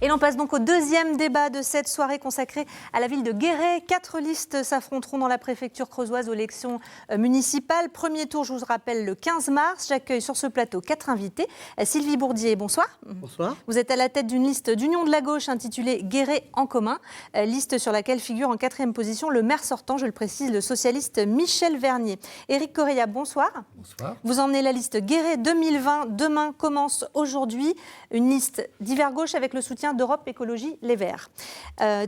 Et l'on passe donc au deuxième débat de cette soirée consacrée à la ville de Guéret. 4 listes s'affronteront dans la préfecture creusoise aux élections municipales. Premier tour, je vous rappelle, le 15 mars. J'accueille sur ce plateau 4 invités. Sylvie Bourdier, bonsoir. Bonsoir. Vous êtes à la tête d'une liste d'Union de la gauche intitulée Guéret en commun. Liste sur laquelle figure en 4e position le maire sortant, je le précise, le socialiste Michel Vernier. Éric Correia, bonsoir. Bonsoir. Vous emmenez la liste Guéret 2020. Demain commence aujourd'hui une liste d'hiver gauche avec le soutien d'Europe Écologie Les Verts.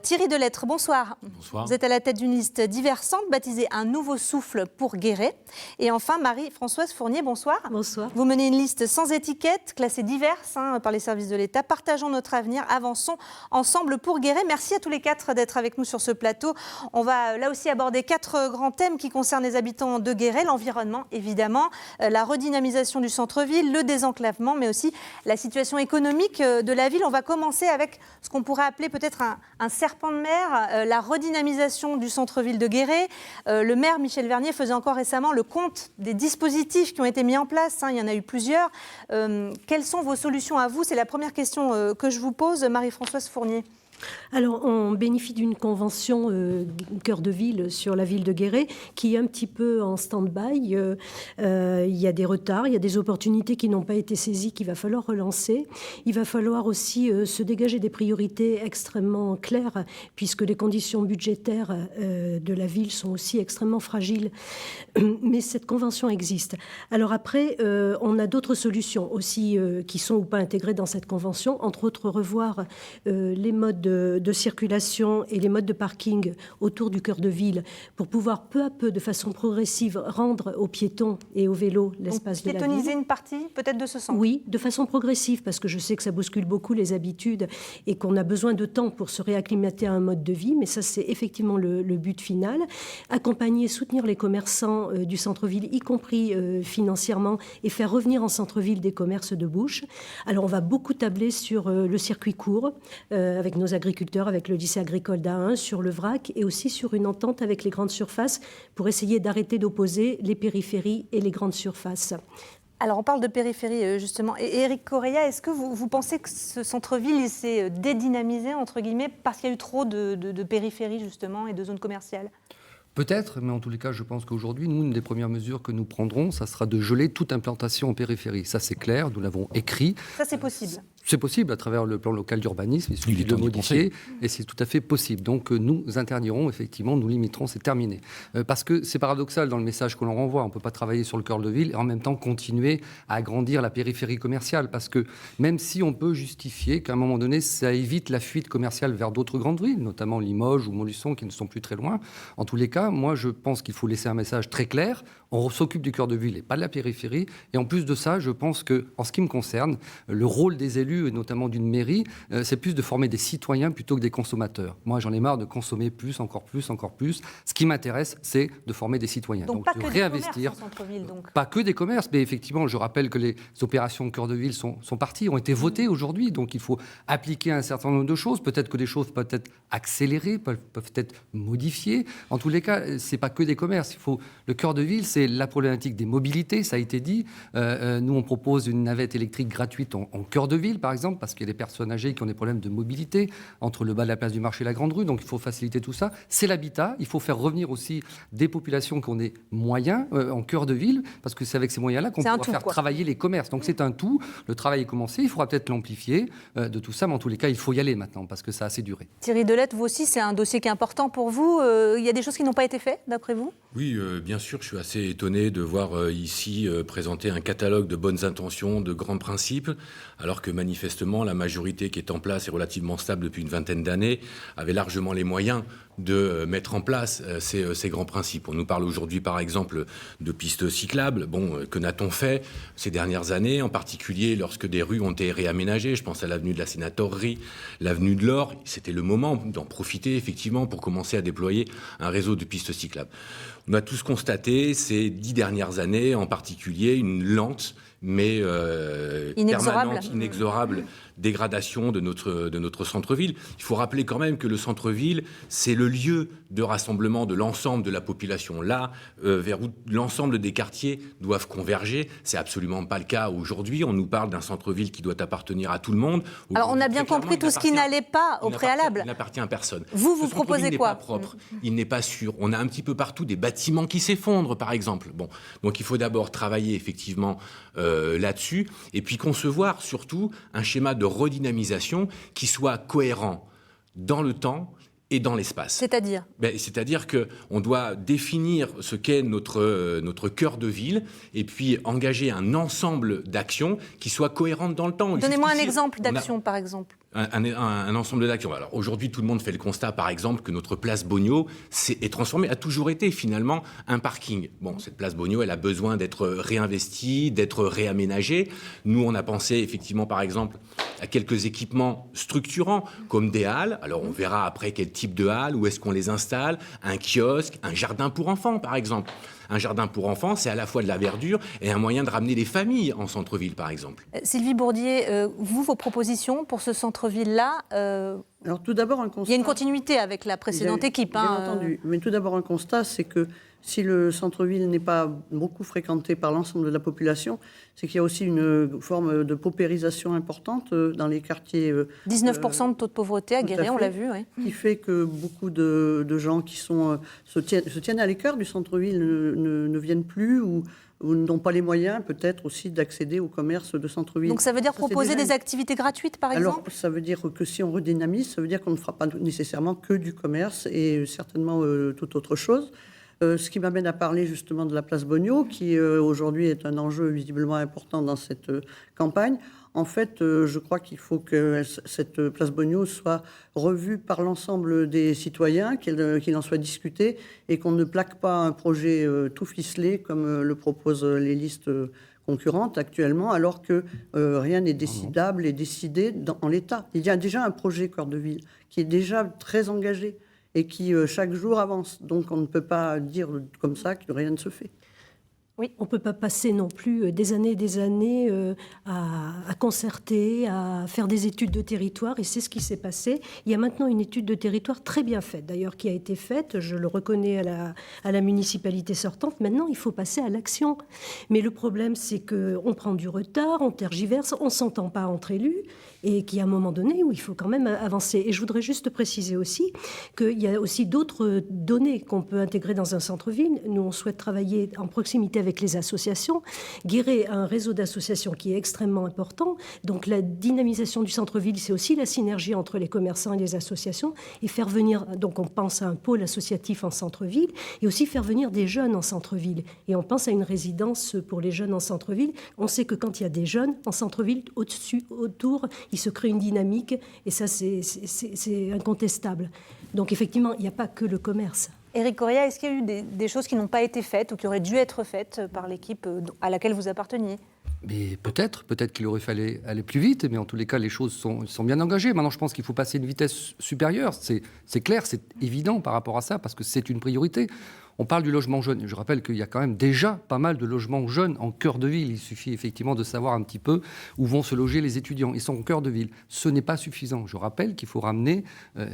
Thierry Delettre, bonsoir. Bonsoir. Vous êtes à la tête d'une liste diversante baptisée Un nouveau souffle pour Guéret. Et enfin, Marie-Françoise Fournier, bonsoir. Bonsoir. Vous menez une liste sans étiquette, classée diverse par les services de l'État. Partageons notre avenir, avançons ensemble pour Guéret. Merci à tous les 4 d'être avec nous sur ce plateau. On va là aussi aborder 4 grands thèmes qui concernent les habitants de Guéret. L'environnement, évidemment, la redynamisation du centre-ville, le désenclavement, mais aussi la situation économique de la ville. On va commencer avec ce qu'on pourrait appeler peut-être un serpent de mer, la redynamisation du centre-ville de Guéret. Le maire Michel Vernier faisait encore récemment le compte des dispositifs qui ont été mis en place. Il y en a eu plusieurs. Quelles sont vos solutions à vous? C'est la première question que je vous pose, Marie-Françoise Fournier. Alors, on bénéficie d'une convention cœur de ville sur la ville de Guéret qui est un petit peu en stand-by. Il y a des retards, il y a des opportunités qui n'ont pas été saisies qu'il va falloir relancer. Il va falloir aussi se dégager des priorités extrêmement claires puisque les conditions budgétaires de la ville sont aussi extrêmement fragiles. Mais cette convention existe. Alors après, on a d'autres solutions aussi qui sont ou pas intégrées dans cette convention. Entre autres, revoir les modes de circulation et les modes de parking autour du cœur de ville pour pouvoir peu à peu, de façon progressive, rendre aux piétons et aux vélos l'espace de la ville. Piétoniser une partie peut-être de ce sens? Oui, de façon progressive, parce que je sais que ça bouscule beaucoup les habitudes et qu'on a besoin de temps pour se réacclimater à un mode de vie, mais ça c'est effectivement le but final. Accompagner, soutenir les commerçants du centre-ville, y compris financièrement, et faire revenir en centre-ville des commerces de bouche. Alors on va beaucoup tabler sur le circuit court, avec nos agriculteurs, avec le lycée agricole d'A1, sur le VRAC et aussi sur une entente avec les grandes surfaces pour essayer d'arrêter d'opposer les périphéries et les grandes surfaces. Alors on parle de périphérie justement. Et Éric Correia, est-ce que vous pensez que ce centre-ville s'est dédynamisé entre guillemets parce qu'il y a eu trop de périphéries justement et de zones commerciales? Peut-être, mais en tous les cas, je pense qu'aujourd'hui, nous, une des premières mesures que nous prendrons, ça sera de geler toute implantation en périphérie. Ça, c'est clair, nous l'avons écrit. Ça, c'est possible. C'est possible à travers le plan local d'urbanisme, il suffit de le modifier et c'est tout à fait possible. Donc nous interdirons, effectivement, nous limiterons, c'est terminé. Parce que c'est paradoxal dans le message que l'on renvoie, on ne peut pas travailler sur le cœur de ville et en même temps continuer à agrandir la périphérie commerciale. Parce que même si on peut justifier qu'à un moment donné, ça évite la fuite commerciale vers d'autres grandes villes, notamment Limoges ou Montluçon qui ne sont plus très loin, en tous les cas, moi je pense qu'il faut laisser un message très clair, on s'occupe du cœur de ville et pas de la périphérie. Et en plus de ça, je pense qu'en ce qui me concerne, le rôle des élus et notamment d'une mairie, c'est plus de former des citoyens plutôt que des consommateurs. Moi, j'en ai marre de consommer plus, encore plus, encore plus. Ce qui m'intéresse, c'est de former des citoyens. Donc pas de que réinvestir. Des commerces en centre-ville, donc. Pas que des commerces, mais effectivement, je rappelle que les opérations cœur de ville sont parties, ont été votées aujourd'hui. Donc il faut appliquer un certain nombre de choses. Peut-être que des choses peuvent être accélérées, peuvent être modifiées. En tous les cas, c'est pas que des commerces. Le cœur de ville, c'est la problématique des mobilités, ça a été dit. Nous, on propose une navette électrique gratuite en cœur de ville, par exemple, parce qu'il y a des personnes âgées qui ont des problèmes de mobilité entre le bas de la place du marché et la Grande Rue. Donc, il faut faciliter tout ça. C'est l'habitat. Il faut faire revenir aussi des populations qui ont des moyens en cœur de ville, parce que c'est avec ces moyens-là qu'on pourra faire travailler les commerces. Donc, c'est un tout. Le travail est commencé. Il faudra peut-être l'amplifier de tout ça. Mais en tous les cas, il faut y aller maintenant, parce que ça a assez duré. Thierry Delettre, vous aussi, c'est un dossier qui est important pour vous. Il y a des choses qui n'ont pas été faites, d'après vous? Oui, bien sûr. Je suis assez étonné de voir ici présenter un catalogue de bonnes intentions, de grands principes, alors que manifestement, la majorité qui est en place est relativement stable depuis une vingtaine d'années, avait largement les moyens de mettre en place ces grands principes. On nous parle aujourd'hui, par exemple, de pistes cyclables. Que n'a-t-on fait ces dernières années, en particulier lorsque des rues ont été réaménagées? Je pense à l'avenue de la Sénatorerie, l'avenue de l'Or. C'était le moment d'en profiter, effectivement, pour commencer à déployer un réseau de pistes cyclables. On a tous constaté ces 10 dernières années, en particulier, une lente mais permanente, inexorable dégradation de notre centre-ville. Il faut rappeler quand même que le centre-ville, c'est le lieu de rassemblement de l'ensemble de la population. Là, vers où l'ensemble des quartiers doivent converger, c'est absolument pas le cas aujourd'hui. On nous parle d'un centre-ville qui doit appartenir à tout le monde. Alors on a bien compris tout ce qui n'allait pas au préalable. Il n'appartient à personne. Vous proposez quoi ? Il n'est pas propre, il n'est pas sûr. On a un petit peu partout des bâtiments qui s'effondrent, par exemple. Bon, donc il faut d'abord travailler effectivement là-dessus, et puis concevoir surtout un schéma de redynamisation qui soit cohérent dans le temps et dans l'espace. C'est-à-dire ? C'est-à-dire qu'on doit définir ce qu'est notre cœur de ville et puis engager un ensemble d'actions qui soient cohérentes dans le temps. Donnez-moi un exemple d'action, par exemple. Un ensemble d'actions. Alors aujourd'hui, tout le monde fait le constat, par exemple, que notre place Bogno est transformée, a toujours été finalement un parking. Bon, cette place Bogno, elle a besoin d'être réinvestie, d'être réaménagée. Nous, on a pensé effectivement, par exemple, à quelques équipements structurants, comme des halles. Alors on verra après quel type de halle, où est-ce qu'on les installe, un kiosque, un jardin pour enfants, par exemple. Un jardin pour enfants, c'est à la fois de la verdure et un moyen de ramener les familles en centre-ville, par exemple. Sylvie Bourdier, vos propositions pour ce centre-ville-là Alors tout d'abord, un constat... Il y a une continuité avec la précédente équipe. Bien entendu. Mais tout d'abord, un constat, c'est que si le centre-ville n'est pas beaucoup fréquenté par l'ensemble de la population, c'est qu'il y a aussi une forme de paupérisation importante dans les quartiers. 19% de taux de pauvreté à Guéret, on l'a vu. Oui. Qui fait que beaucoup de gens qui se tiennent à l'écart du centre-ville ne viennent plus ou n'ont pas les moyens peut-être aussi d'accéder au commerce de centre-ville. Donc ça veut dire proposer des activités gratuites, par exemple ? Alors ça veut dire que si on redynamise, ça veut dire qu'on ne fera pas nécessairement que du commerce et certainement toute autre chose. Ce qui m'amène à parler justement de la place Bogno, qui aujourd'hui est un enjeu visiblement important dans cette campagne. En fait, je crois qu'il faut que cette place Bogno soit revue par l'ensemble des citoyens, qu'il en soit discuté et qu'on ne plaque pas un projet tout ficelé comme le proposent les listes concurrentes actuellement, alors que rien n'est décidable et décidé en l'état. Il y a déjà un projet Cœur de Ville qui est déjà très engagé et qui chaque jour avance. Donc on ne peut pas dire comme ça que rien ne se fait. Oui, on ne peut pas passer non plus des années à concerter, à faire des études de territoire, et c'est ce qui s'est passé. Il y a maintenant une étude de territoire très bien faite, d'ailleurs, qui a été faite, je le reconnais à la municipalité sortante. Maintenant, il faut passer à l'action. Mais le problème, c'est qu'on prend du retard, on tergiverse, on ne s'entend pas entre élus, et qu'il y a un moment donné où il faut quand même avancer. Et je voudrais juste préciser aussi qu'il y a aussi d'autres données qu'on peut intégrer dans un centre-ville. Nous, on souhaite travailler en proximité avec les associations. Guéret a un réseau d'associations qui est extrêmement important. Donc la dynamisation du centre-ville, c'est aussi la synergie entre les commerçants et les associations. Et faire venir, donc on pense à un pôle associatif en centre-ville, et aussi faire venir des jeunes en centre-ville. Et on pense à une résidence pour les jeunes en centre-ville. On sait que quand il y a des jeunes en centre-ville, au-dessus, autour, il se crée une dynamique. Et ça, c'est incontestable. Donc effectivement, il n'y a pas que le commerce. Éric Correia, est-ce qu'il y a eu des choses qui n'ont pas été faites ou qui auraient dû être faites par l'équipe à laquelle vous apparteniez ? Mais peut-être qu'il aurait fallu aller plus vite, mais en tous les cas, les choses sont bien engagées. Maintenant, je pense qu'il faut passer à une vitesse supérieure. C'est clair, c'est évident par rapport à ça, parce que c'est une priorité. On parle du logement jeune. Je rappelle qu'il y a quand même déjà pas mal de logements jeunes en cœur de ville. Il suffit effectivement de savoir un petit peu où vont se loger les étudiants. Ils sont en cœur de ville. Ce n'est pas suffisant. Je rappelle qu'il faut ramener,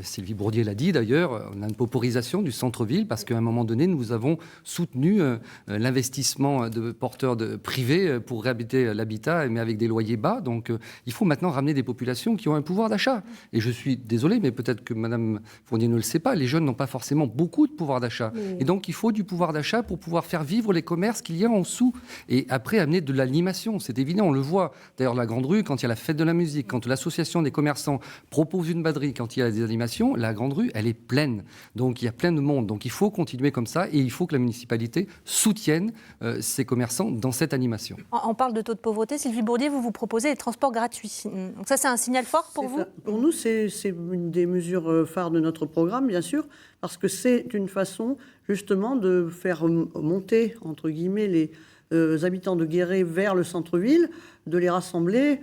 Sylvie Bourdier l'a dit d'ailleurs, on a une pauperisation du centre-ville parce qu'à un moment donné, nous avons soutenu l'investissement de porteurs privés pour réhabiliter l'habitat, mais avec des loyers bas. Donc il faut maintenant ramener des populations qui ont un pouvoir d'achat. Et je suis désolé, mais peut-être que Mme Fournier ne le sait pas, les jeunes n'ont pas forcément beaucoup de pouvoir d'achat. Et donc il faut du pouvoir d'achat pour pouvoir faire vivre les commerces qu'il y a en dessous. Et après, amener de l'animation. C'est évident, on le voit. D'ailleurs, la Grande Rue, quand il y a la fête de la musique, quand l'association des commerçants propose une braderie, quand il y a des animations, la Grande Rue, elle est pleine. Donc, il y a plein de monde. Donc, il faut continuer comme ça et il faut que la municipalité soutienne ces commerçants dans cette animation. On parle de taux de pauvreté. Sylvie Bourdier, vous proposez les transports gratuits. Donc ça, c'est un signal fort pour vous ? Pour nous, c'est une des mesures phares de notre programme, bien sûr, parce que c'est une façon, justement, de faire monter, entre guillemets, les habitants de Guéret vers le centre-ville, de les rassembler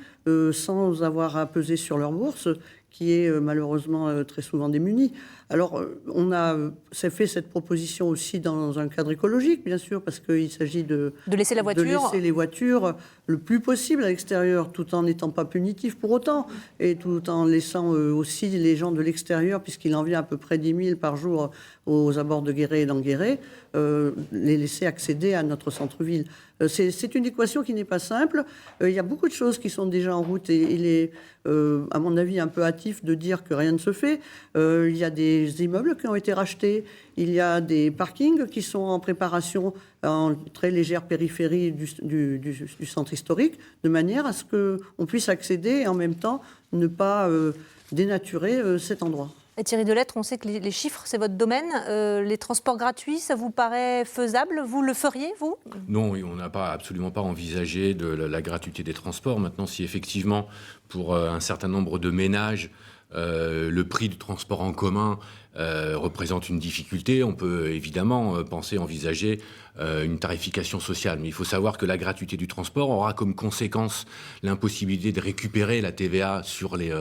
sans avoir à peser sur leur bourse, qui est malheureusement très souvent démunie. Alors, on a fait cette proposition aussi dans un cadre écologique, bien sûr, parce qu'il s'agit de laisser la voiture, de laisser les voitures le plus possible à l'extérieur, tout en n'étant pas punitif pour autant, et tout en laissant aussi les gens de l'extérieur, puisqu'il en vient à peu près 10 000 par jour aux abords de Guéret et d'Enguéret, les laisser accéder à notre centre-ville. C'est une équation qui n'est pas simple. Il y a beaucoup de choses qui sont déjà en route et il est, à mon avis, un peu hâtif de dire que rien ne se fait. Il y a des immeubles qui ont été rachetés. Il y a des parkings qui sont en préparation en très légère périphérie du centre historique, de manière à ce qu'on puisse accéder et en même temps ne pas dénaturer cet endroit. Et Thierry Delettre, on sait que les chiffres, c'est votre domaine. Les transports gratuits, ça vous paraît faisable? Vous le feriez, vous? Non, on n'a absolument pas envisagé de la gratuité des transports. Maintenant, si effectivement, pour un certain nombre de ménages, le prix du transport en commun représente une difficulté, on peut évidemment envisager une tarification sociale. Mais il faut savoir que la gratuité du transport aura comme conséquence l'impossibilité de récupérer la TVA sur les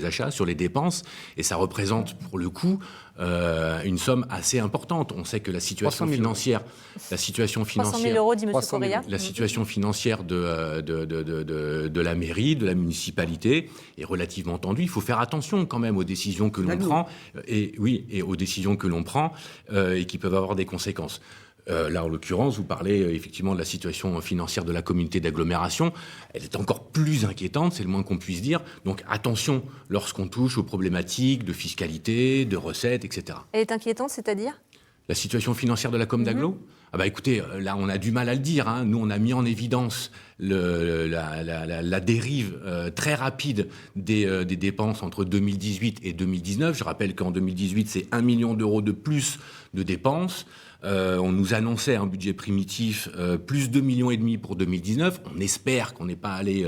achats, sur les dépenses. Et ça représente pour le coup une somme assez importante. On sait que la situation financière... 300 000 euros, dit M. Correia. La situation financière de la mairie, de la municipalité est relativement tendue. Il faut faire attention quand même aux décisions que l'on prend. Et aux décisions que l'on prend et qui peuvent avoir des conséquences. Là, en l'occurrence, vous parlez effectivement de la situation financière de la communauté d'agglomération. Elle est encore plus inquiétante, c'est le moins qu'on puisse dire. Donc attention lorsqu'on touche aux problématiques de fiscalité, de recettes, etc. Elle est inquiétante, c'est-à-dire ? La situation financière de la com d'agglo ? Écoutez, là, on a du mal à le dire. Nous, on a mis en évidence la dérive très rapide des dépenses entre 2018 et 2019. Je rappelle qu'en 2018, c'est 1 million d'euros de plus de dépenses. On nous annonçait un budget primitif, plus 2,5 millions pour 2019. On espère qu'on n'est pas allé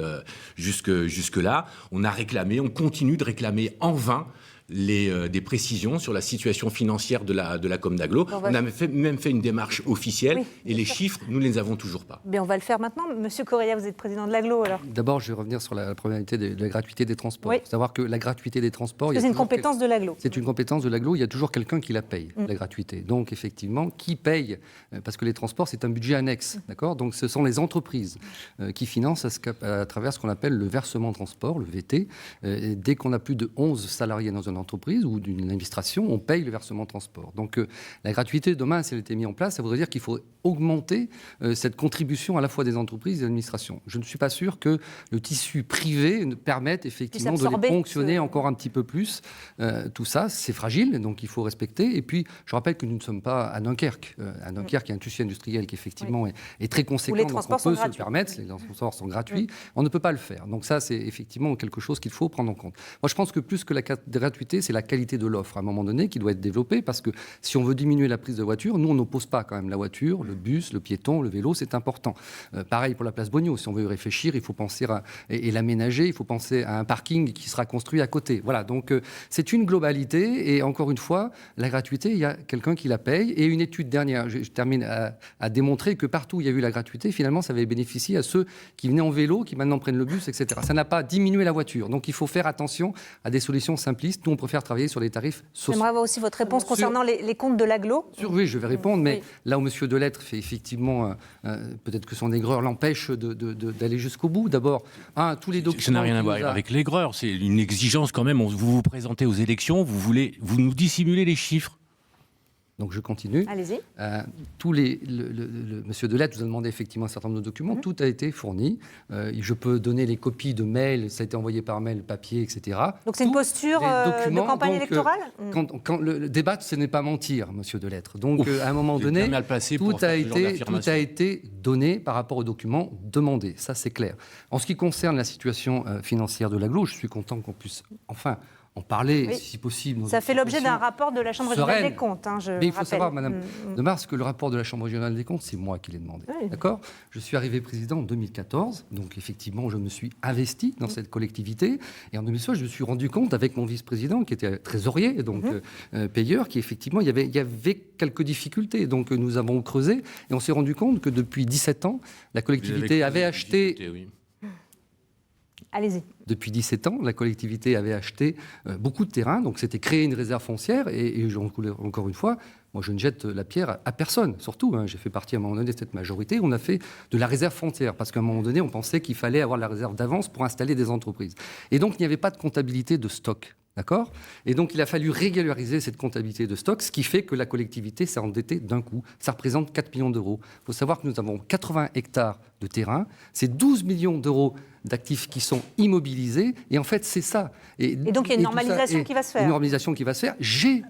jusque-là. On a réclamé, on continue de réclamer en vain des précisions sur la situation financière de la com d'agglo. On a même fait une démarche officielle et les chiffres, nous ne les avons toujours pas. Mais on va le faire maintenant. Monsieur Correia, vous êtes président de l'agglo alors. D'abord, je vais revenir sur la problématique de la gratuité des transports. Il faut savoir que la gratuité des transports... C'est une compétence de l'agglo. C'est une compétence de l'agglo. Il y a toujours quelqu'un qui la paye, la gratuité. Donc, effectivement, qui paye? Parce que les transports, c'est un budget annexe. D'accord. Donc, ce sont les entreprises qui financent à travers ce qu'on appelle le versement transport, le VT. Dès qu'on a plus de 11 salariés dans une entreprise ou d'une administration, on paye le versement transport. Donc la gratuité, demain, si elle était mise en place, ça voudrait dire qu'il faut augmenter cette contribution à la fois des entreprises et des administrations. Je ne suis pas sûr que le tissu privé permette effectivement de les ponctionner encore un petit peu plus. Tout ça, c'est fragile, donc il faut respecter. Et puis, je rappelle que nous ne sommes pas à Dunkerque. À Dunkerque, il y a un tissu industriel qui effectivement est très conséquent. Les transports donc on peut sont se le permettre, les transports sont gratuits. On ne peut pas le faire. Donc ça, c'est effectivement quelque chose qu'il faut prendre en compte. Moi, je pense que plus que la gratuité, c'est la qualité de l'offre à un moment donné qui doit être développée, parce que si on veut diminuer la prise de voiture, nous on n'oppose pas quand même la voiture, le bus, le piéton, le vélo, c'est important. Pareil pour la place Bogno, si on veut y réfléchir, il faut penser et l'aménager, il faut penser à un parking qui sera construit à côté. Voilà, donc c'est une globalité et encore une fois, la gratuité, il y a quelqu'un qui la paye et une étude dernière, je termine, à démontrer que partout où il y a eu la gratuité, finalement ça avait bénéficié à ceux qui venaient en vélo, qui maintenant prennent le bus, etc. Ça n'a pas diminué la voiture, donc il faut faire attention à des solutions simplistes. Nous on préfère travailler sur les tarifs sociaux. J'aimerais avoir aussi votre réponse concernant les comptes de l'agglo. Oui, je vais répondre, mais là où M. Delettre fait effectivement, peut-être que son aigreur l'empêche d'aller jusqu'au bout. D'abord, tous les documents... Ça n'a rien à voir avec l'aigreur, c'est une exigence quand même. Vous vous présentez aux élections, vous nous dissimulez les chiffres. Donc je continue. Allez-y. Monsieur Delettre vous a demandé effectivement un certain nombre de documents. Tout a été fourni. Je peux donner les copies de mails, ça a été envoyé par mail, papier, etc. Donc c'est une posture de campagne électorale. Quand le débat, ce n'est pas mentir, Monsieur Delettre. Donc à un moment donné, tout a été donné par rapport aux documents demandés. Ça, c'est clair. En ce qui concerne la situation financière de l'agglo, je suis content qu'on puisse enfin en parler, si possible. Ça fait l'objet d'un rapport de la Chambre régionale des comptes. Mais il faut savoir, Madame de Mars, que le rapport de la Chambre régionale des comptes, c'est moi qui l'ai demandé. D'accord ? Je suis arrivé président en 2014, donc effectivement, je me suis investi dans cette collectivité. Et en 2016, je me suis rendu compte, avec mon vice-président, qui était trésorier, donc payeur, qu'effectivement, il y avait quelques difficultés. Donc nous avons creusé et on s'est rendu compte que depuis 17 ans, la collectivité avait acheté... Allez-y. Depuis 17 ans, la collectivité avait acheté beaucoup de terrain, donc c'était créer une réserve foncière. Et encore une fois, moi je ne jette la pierre à personne, surtout. J'ai fait partie à un moment donné de cette majorité. On a fait de la réserve foncière, parce qu'à un moment donné, on pensait qu'il fallait avoir la réserve d'avance pour installer des entreprises. Et donc, il n'y avait pas de comptabilité de stock. D'accord ? Et donc, il a fallu régulariser cette comptabilité de stock, ce qui fait que la collectivité s'est endettée d'un coup. Ça représente 4 millions d'euros. Il faut savoir que nous avons 80 hectares de terrain. C'est 12 millions d'euros d'actifs qui sont immobilisés. Et en fait, c'est ça. Et donc, il y a une normalisation qui va se faire. Une normalisation qui va se faire. J'ai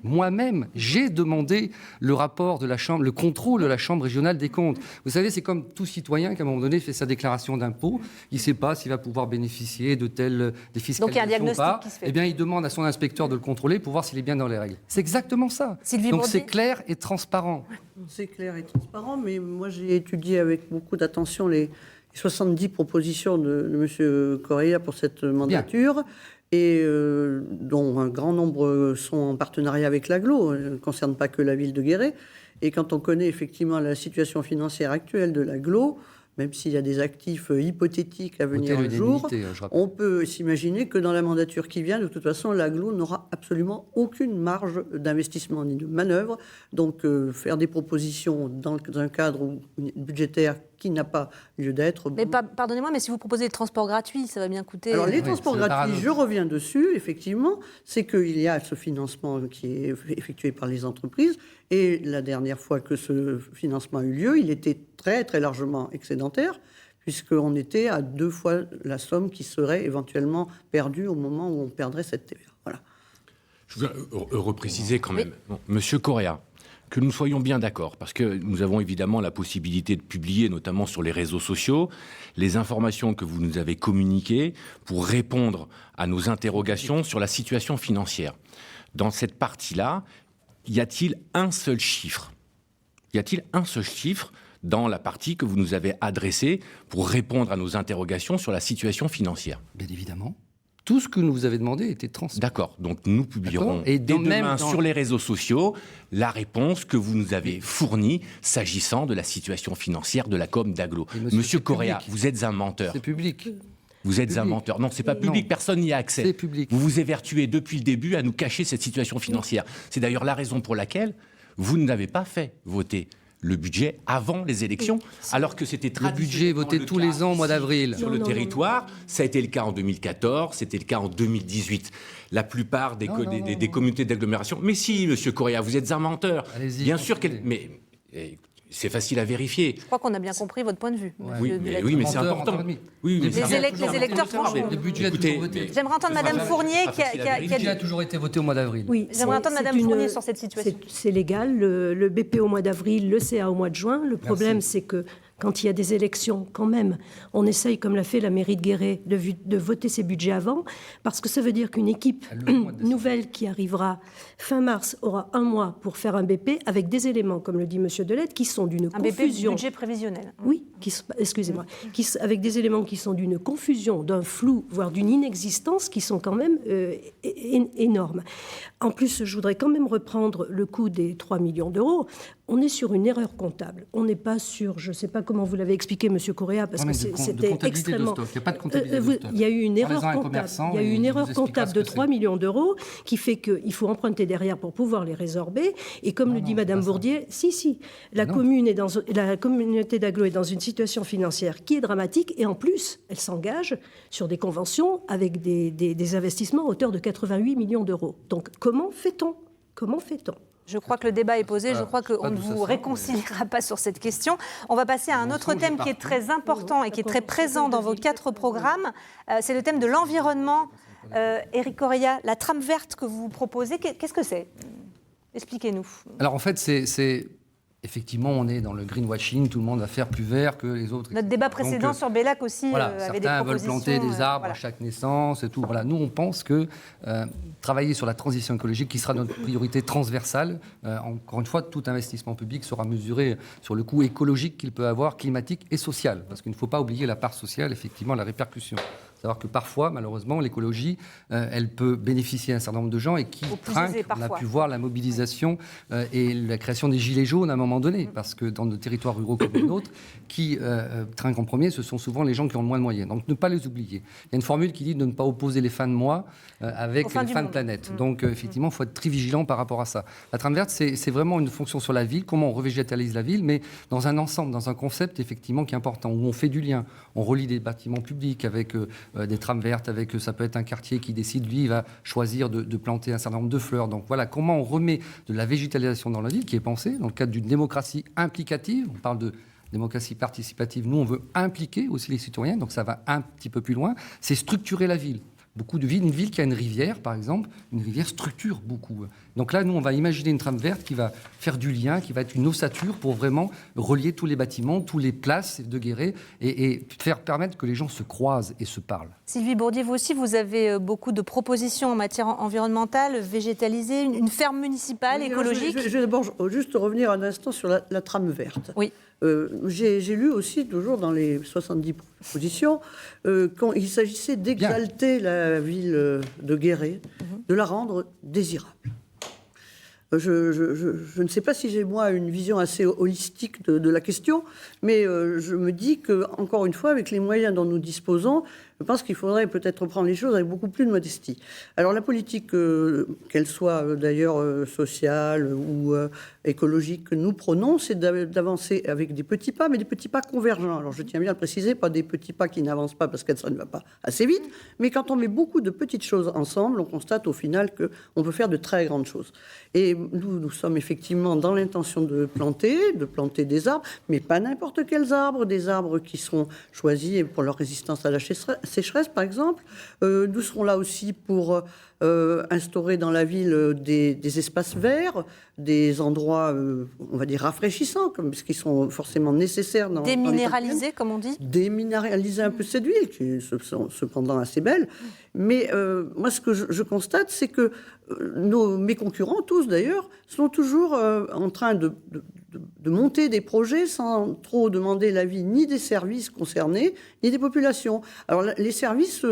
demandé le rapport de la Chambre, le contrôle de la Chambre régionale des comptes. Vous savez, c'est comme tout citoyen qui, à un moment donné, fait sa déclaration d'impôt. Il ne sait pas s'il va pouvoir bénéficier de telles défiscalisations. Donc, il y a un diagnostic ou pas. qui se fait. Eh bien, il demande à son inspecteur de le contrôler pour voir s'il est bien dans les règles. C'est exactement ça. Donc, c'est clair et transparent. C'est clair et transparent, mais moi, j'ai étudié avec beaucoup d'attention les 70 propositions de M. Correa pour cette mandature. Bien. Et dont un grand nombre sont en partenariat avec l'AGLO, ne concerne pas que la ville de Guéret. Et quand on connaît effectivement la situation financière actuelle de l'AGLO, même s'il y a des actifs hypothétiques à venir un jour, on peut s'imaginer que dans la mandature qui vient, de toute façon, l'AGLO n'aura absolument aucune marge d'investissement ni de manœuvre. Donc, faire des propositions dans un cadre budgétaire qui n'a pas lieu d'être. Mais pardonnez-moi, mais si vous proposez des transports gratuits, ça va bien coûter... Alors, les transports gratuits, je reviens dessus, effectivement, c'est qu'il y a ce financement qui est effectué par les entreprises. Et la dernière fois que ce financement a eu lieu, il était très, très largement excédentaire, puisqu'on était à 2 fois la somme qui serait éventuellement perdue au moment où on perdrait cette TVA. Voilà. Je veux repréciser quand même. Bon, Monsieur Correa, que nous soyons bien d'accord, parce que nous avons évidemment la possibilité de publier, notamment sur les réseaux sociaux, les informations que vous nous avez communiquées pour répondre à nos interrogations sur la situation financière. Dans cette partie-là, y a-t-il un seul chiffre ? Y a-t-il un seul chiffre dans la partie que vous nous avez adressée pour répondre à nos interrogations sur la situation financière ? Bien évidemment. Tout ce que nous vous avez demandé était transmis. D'accord. Donc nous publierons dès demain sur les réseaux sociaux la réponse que vous nous avez fournie s'agissant de la situation financière de la com d'Aglo. Monsieur Correa, vous êtes un menteur. C'est public. Vous êtes un menteur. Non, c'est pas public, personne n'y a accès. C'est public. Vous vous évertuez depuis le début à nous cacher cette situation financière. C'est d'ailleurs la raison pour laquelle vous n'avez pas fait voter le budget avant les élections, alors que c'était le budget voté tous les ans au mois d'avril. Sur le territoire, ça a été le cas en 2014, c'était le cas en 2018. La plupart des communautés d'agglomération... Mais si, Monsieur Correa, vous êtes un menteur. Allez-y. Bien sûr qu'elle... Mais c'est facile à vérifier. Je crois qu'on a bien compris votre point de vue. Ouais. Oui, mais c'est important. Oui, mais les électeurs, franchement. Le budget a toujours voté. J'aimerais entendre Madame Fournier qui a... Le budget a toujours été voté au mois d'avril. Oui, j'aimerais entendre Madame Fournier sur cette situation. C'est légal, le BP au mois d'avril, le CA au mois de juin. Le problème, c'est que quand il y a des élections, quand même, on essaye, comme l'a fait la mairie de Guéret, de voter ses budgets avant, parce que ça veut dire qu'une équipe nouvelle qui arrivera fin mars aura 1 mois pour faire un BP avec des éléments, comme le dit M. Delette, qui sont d'une confusion. Un BP budget prévisionnel. Oui, excusez-moi, avec des éléments qui sont d'une confusion, d'un flou, voire d'une inexistence, qui sont quand même énormes. En plus, je voudrais quand même reprendre le coût des 3 millions d'euros. On est sur une erreur comptable. On n'est pas sur, je ne sais pas comment vous l'avez expliqué, M. Correa, parce que c'était extrêmement... Il n'y a pas de comptabilité de stock. Il y a eu une erreur comptable. Il y a eu une erreur comptable de 3 millions d'euros qui fait qu'il faut emprunter derrière pour pouvoir les résorber. Et comme le dit Mme Bourdier, la communauté d'agglo est dans une situation financière qui est dramatique et en plus, elle s'engage sur des conventions avec des investissements à hauteur de 88 millions d'euros. Donc comment fait-on ? Je crois que le débat est posé. Je crois qu'on ne vous réconciliera pas sur cette question. On va passer à un autre thème qui est très important et qui est très présent dans vos 4 programmes. C'est le thème de l'environnement. Éric Correa, la trame verte que vous proposez, qu'est-ce que c'est ? Expliquez-nous. Alors en fait, c'est effectivement, on est dans le greenwashing, tout le monde va faire plus vert que les autres. Notre débat précédent sur Bellac aussi avait des propositions. Certains veulent planter des arbres à chaque naissance et tout. Voilà. Nous, on pense que travailler sur la transition écologique, qui sera notre priorité transversale, encore une fois, tout investissement public sera mesuré sur le coût écologique qu'il peut avoir, climatique et social. Parce qu'il ne faut pas oublier la part sociale, effectivement, la répercussion Savoir que parfois, malheureusement, l'écologie, elle peut bénéficier à un certain nombre de gens et qui trinquent. On a pu voir la mobilisation et la création des gilets jaunes à un moment donné, parce que dans nos territoires ruraux comme les nôtres, qui trinquent en premier, ce sont souvent les gens qui ont le moins de moyens. Donc ne pas les oublier. Il y a une formule qui dit de ne pas opposer les fins de mois avec les fins de planète. Donc effectivement, il faut être très vigilant par rapport à ça. La trame verte, c'est vraiment une fonction sur la ville, comment on revégétalise la ville, mais dans un ensemble, dans un concept effectivement qui est important, où on fait du lien, on relie des bâtiments publics avec des trames vertes, avec ça peut être un quartier qui décide, lui, il va choisir de planter un certain nombre de fleurs. Donc voilà, comment on remet de la végétalisation dans la ville, qui est pensée dans le cadre d'une démocratie implicative. On parle de démocratie participative. Nous, on veut impliquer aussi les citoyens, donc ça va un petit peu plus loin. C'est structurer la ville. Beaucoup de villes, une ville qui a une rivière, par exemple, une rivière structure beaucoup. Donc là, nous, on va imaginer une trame verte qui va faire du lien, qui va être une ossature pour vraiment relier tous les bâtiments, toutes les places de Guéret et permettre que les gens se croisent et se parlent. Sylvie Bourdier, vous aussi, vous avez beaucoup de propositions en matière environnementale, végétalisée, une ferme municipale, écologique. Je vais d'abord juste revenir un instant sur la trame verte. Oui. J'ai lu aussi, toujours dans les 70 propositions, qu'il s'agissait d'exalter la ville de Guéret, de la rendre désirable. Je ne sais pas si j'ai, moi, une vision assez holistique de la question, mais je me dis que, encore une fois, avec les moyens dont nous disposons, je pense qu'il faudrait peut-être prendre les choses avec beaucoup plus de modestie. Alors la politique, qu'elle soit d'ailleurs sociale ou écologique, que nous prenons, c'est d'avancer avec des petits pas, mais des petits pas convergents. Alors je tiens bien à le préciser, pas des petits pas qui n'avancent pas parce que ça ne va pas assez vite, mais quand on met beaucoup de petites choses ensemble, on constate au final qu'on peut faire de très grandes choses. Et nous sommes effectivement dans l'intention de planter des arbres, mais pas n'importe quels arbres, des arbres qui seront choisis pour leur résistance à la sécheresse, par exemple. Nous serons là aussi pour instaurer dans la ville des espaces verts, des endroits, on va dire, rafraîchissants, ce qui sont forcément nécessaires. Déminéraliser, comme on dit. Déminéraliser un peu cette ville, qui est cependant assez belle. Mais moi, ce que je constate, c'est que mes concurrents, tous d'ailleurs, sont toujours en train de monter des projets sans trop demander l'avis ni des services concernés, ni des populations. Alors, les services,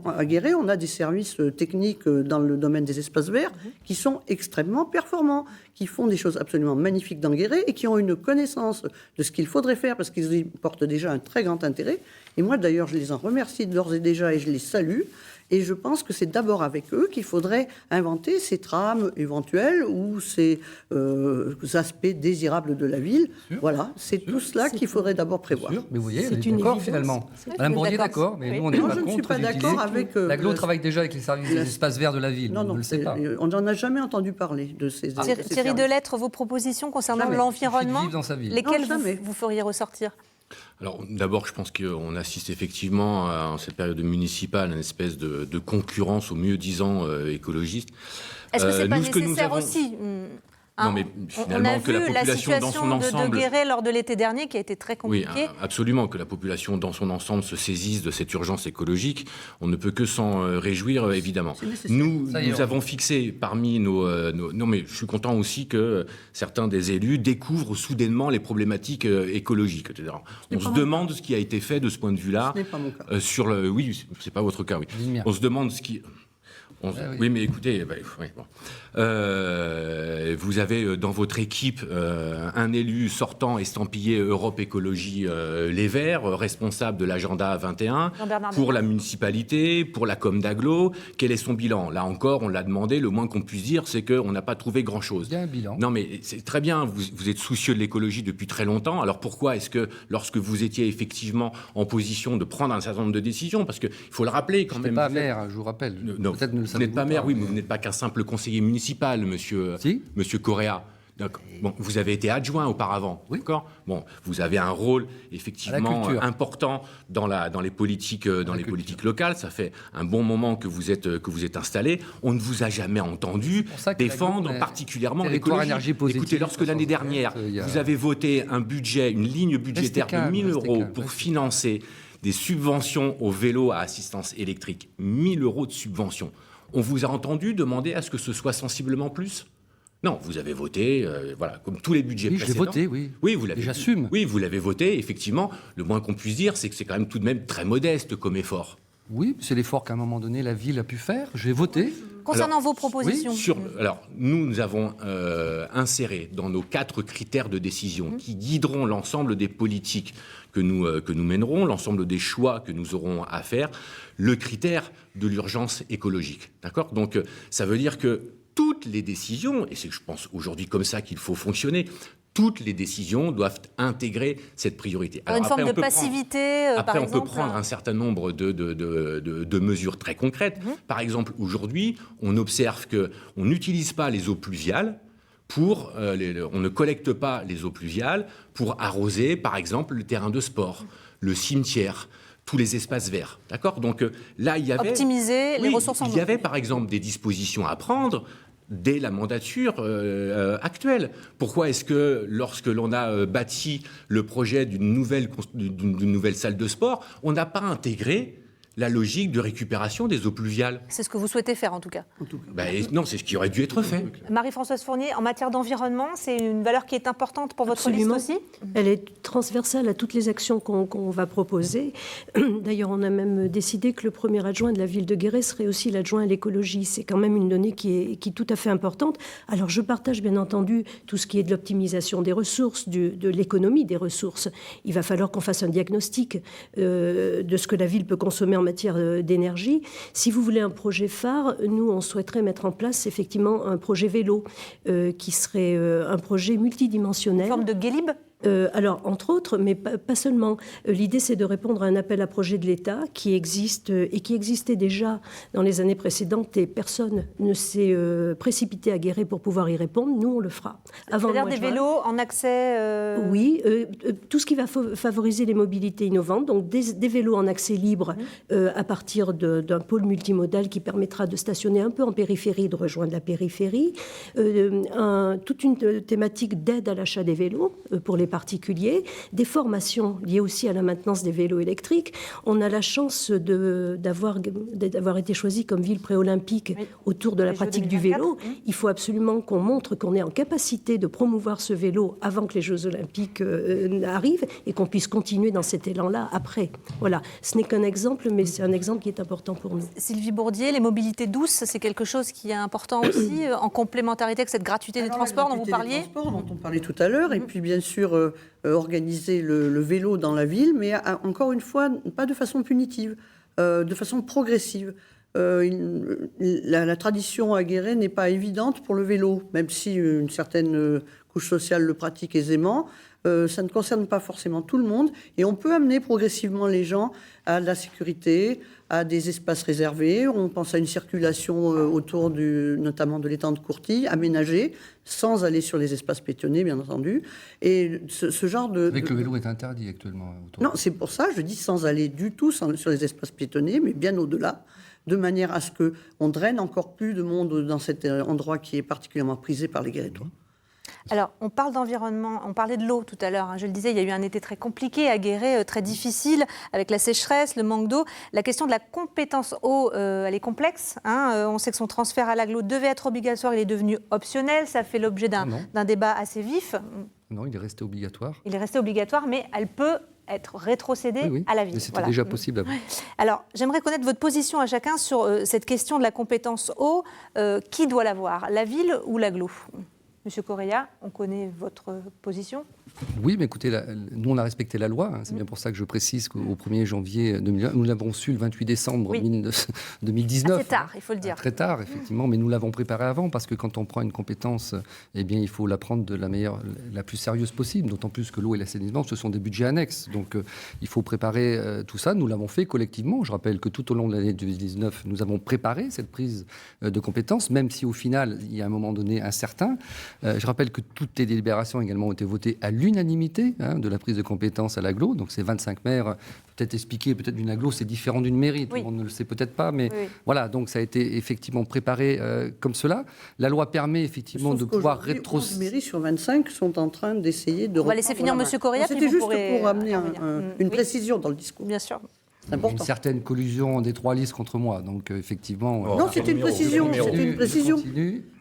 à Guéret, on a des services techniques dans le domaine des espaces verts qui sont extrêmement performants, qui font des choses absolument magnifiques dans Guéret et qui ont une connaissance de ce qu'il faudrait faire parce qu'ils y portent déjà un très grand intérêt. Et moi, d'ailleurs, je les en remercie d'ores et déjà et je les salue. Et je pense que c'est d'abord avec eux qu'il faudrait inventer ces trames éventuelles ou ces aspects désirables de la ville. Voilà, c'est tout cela qu'il faudrait d'abord prévoir. Mais vous voyez, on est d'accord finalement. Madame Bourdier, d'accord, mais nous, on n'est pas contre. Je ne suis pas d'accord avec... L'AGLO travaille déjà avec les services des espaces verts de la ville. Non, on ne le sait pas. On n'en a jamais entendu parler de ces... Thierry Delettre, vos propositions concernant l'environnement, lesquelles vous feriez ressortir ? Alors d'abord, je pense qu'on assiste effectivement en cette période municipale à une espèce de concurrence au mieux-disant écologiste. Est-ce que c'est pas nécessaire aussi Non, mais finalement, on a que vu la population dans son ensemble... de Guéret lors de l'été dernier qui a été très compliqué. Oui, absolument, que la population dans son ensemble se saisisse de cette urgence écologique. On ne peut que s'en réjouir, évidemment. Nous avons fixé parmi nos... Non, mais je suis content aussi que certains des élus découvrent soudainement les problématiques écologiques, etc. On se demande ce qui a été fait de ce point de vue-là. Ce n'est pas mon cas. Oui, c'est pas votre cas, oui. On se demande ce qui... Oui, mais écoutez, vous avez dans votre équipe un élu sortant estampillé Europe Écologie Les Verts, responsable de l'agenda 21 pour la municipalité, pour la com d'Aglo. Quel est son bilan? Là encore, on l'a demandé. Le moins qu'on puisse dire, c'est qu'on n'a pas trouvé grand-chose. Il y a un bilan. Non, mais c'est très bien. Vous êtes soucieux de l'écologie depuis très longtemps. Alors pourquoi est-ce que, lorsque vous étiez effectivement en position de prendre un certain nombre de décisions, parce qu'il faut le rappeler quand même... pas maire, je vous rappelle. Non, vous n'êtes pas maire, oui, mais vous n'êtes pas qu'un simple conseiller municipal, monsieur Correa. Bon, vous avez été adjoint auparavant, oui. D'accord. Bon, vous avez un rôle effectivement important dans les politiques locales. Ça fait un bon moment que vous êtes installé. On ne vous a jamais entendu défendre particulièrement l'écologie. Écoutez, lorsque l'année dernière vous avez voté un budget, une ligne budgétaire de 1 000 euros pour financer des subventions aux vélos à assistance électrique, 1 000 euros de subventions. On vous a entendu demander à ce que ce soit sensiblement plus ? Non, vous avez voté, voilà, comme tous les budgets précédents. Oui, je l'ai voté, oui. Oui, vous l'avez. J'assume. Oui, vous l'avez voté, effectivement. Le moins qu'on puisse dire, c'est que c'est quand même tout de même très modeste comme effort. Oui, c'est l'effort qu'à un moment donné, la ville a pu faire. J'ai voté. Concernant vos propositions. Alors, nous avons inséré dans nos 4 critères de décision qui guideront l'ensemble des politiques que nous mènerons, l'ensemble des choix que nous aurons à faire, le critère de l'urgence écologique. D'accord ? Donc, ça veut dire que toutes les décisions, et c'est, je pense, aujourd'hui comme ça qu'il faut fonctionner, toutes les décisions doivent intégrer cette priorité. Alors, une forme de passivité, par exemple. Après, on peut prendre un certain nombre de mesures très concrètes. Par exemple, aujourd'hui, on observe qu'on n'utilise pas les eaux pluviales on ne collecte pas les eaux pluviales pour arroser, par exemple, le terrain de sport, le cimetière, tous les espaces verts. D'accord ? Donc là, il y avait... Optimiser les ressources en eau. Il y avait, par exemple, des dispositions à prendre dès la mandature actuelle. Pourquoi est-ce que, lorsque l'on a bâti le projet d'une nouvelle salle de sport, on n'a pas intégré la logique de récupération des eaux pluviales? C'est ce que vous souhaitez faire, en tout cas. Non, c'est ce qui aurait dû être fait. Marie-Françoise Fournier, en matière d'environnement, c'est une valeur qui est importante pour votre Absolument. liste aussi? Elle est transversale à toutes les actions qu'on va proposer. D'ailleurs, on a même décidé que le premier adjoint de la ville de Guéret serait aussi l'adjoint à l'écologie. C'est quand même une donnée qui est tout à fait importante. Alors, je partage bien entendu tout ce qui est de l'optimisation des ressources, de l'économie des ressources. Il va falloir qu'on fasse un diagnostic de ce que la ville peut consommer en matière d'énergie. Si vous voulez un projet phare, nous, on souhaiterait mettre en place effectivement un projet vélo qui serait un projet multidimensionnel. Une forme de Guélib ? Alors, entre autres, mais pas seulement. L'idée, c'est de répondre à un appel à projet de l'État qui existe et qui existait déjà dans les années précédentes et personne ne s'est précipité à Guéret pour pouvoir y répondre. Nous, on le fera. C'est-à-dire des vélos en accès Oui, tout ce qui va favoriser les mobilités innovantes, donc des vélos en accès libre à partir d'un pôle multimodal qui permettra de stationner un peu en périphérie, de rejoindre la périphérie. Toute une thématique d'aide à l'achat des vélos pour les particuliers, des formations liées aussi à la maintenance des vélos électriques. On a la chance d'avoir été choisi comme ville préolympique autour de la pratique du vélo. Il faut absolument qu'on montre qu'on est en capacité de promouvoir ce vélo avant que les Jeux olympiques arrivent et qu'on puisse continuer dans cet élan-là après. Voilà, ce n'est qu'un exemple, mais c'est un exemple qui est important pour nous. Sylvie Bourdier, les mobilités douces, c'est quelque chose qui est important aussi, en complémentarité avec cette gratuité des transports dont vous parliez. Les transports dont on parlait tout à l'heure, et puis bien sûr organiser le vélo dans la ville, mais encore une fois, pas de façon punitive, de façon progressive. La tradition à Guéret n'est pas évidente pour le vélo, même si une certaine couche sociale le pratique aisément. Ça ne concerne pas forcément tout le monde, et on peut amener progressivement les gens à de la sécurité, à des espaces réservés. On pense à une circulation autour notamment de l'étang de Courtille, aménagée, sans aller sur les espaces piétonnés, bien entendu. Et ce genre de... Avec le vélo est interdit actuellement. Non, c'est pour ça, je dis sans aller du tout sur les espaces piétonnés, mais bien au-delà, de manière à ce qu'on draine encore plus de monde dans cet endroit qui est particulièrement prisé par les Guérétois. Alors, on parle d'environnement, on parlait de l'eau tout à l'heure. Je le disais, il y a eu un été très compliqué à Guéret, très difficile, avec la sécheresse, le manque d'eau. La question de la compétence eau, elle est complexe. On sait que son transfert à l'agglo devait être obligatoire, il est devenu optionnel. Ça fait l'objet d'un débat assez vif. Non, il est resté obligatoire. Il est resté obligatoire, mais elle peut être rétrocédée à la ville. Mais c'était déjà possible avant. Alors, j'aimerais connaître votre position à chacun sur cette question de la compétence eau. Qui doit l'avoir, la ville ou l'agglo ? Monsieur Correa, on connaît votre position. Oui, mais écoutez, nous, on a respecté la loi. C'est bien pour ça que je précise qu'au 1er janvier 2020, nous l'avons su le 28 décembre 2019. C'est tard, il faut le dire. Très tard, effectivement, mais nous l'avons préparé avant, parce que quand on prend une compétence, eh bien, il faut la prendre de la plus sérieuse possible, d'autant plus que l'eau et l'assainissement, ce sont des budgets annexes. Donc, il faut préparer tout ça. Nous l'avons fait collectivement. Je rappelle que tout au long de l'année 2019, nous avons préparé cette prise de compétence, même si au final, il y a un moment donné incertain. Je rappelle que toutes les délibérations également ont été votées à l'unanimité de la prise de compétence à l'agglo. Donc, ces 25 maires, peut-être expliquer, peut-être d'une agglo, c'est différent d'une mairie. Tout le monde ne le sait peut-être pas, mais voilà. Donc, ça a été effectivement préparé comme cela. La loi permet effectivement de pouvoir rétrocéder. 11 mairies sur 25 sont en train d'essayer de... On va laisser finir M. Correa. C'était juste pour amener une précision dans le discours. Bien sûr. Une certaine collusion des 3 listes contre moi. Donc, effectivement... Non, c'était une précision. C'était une précision.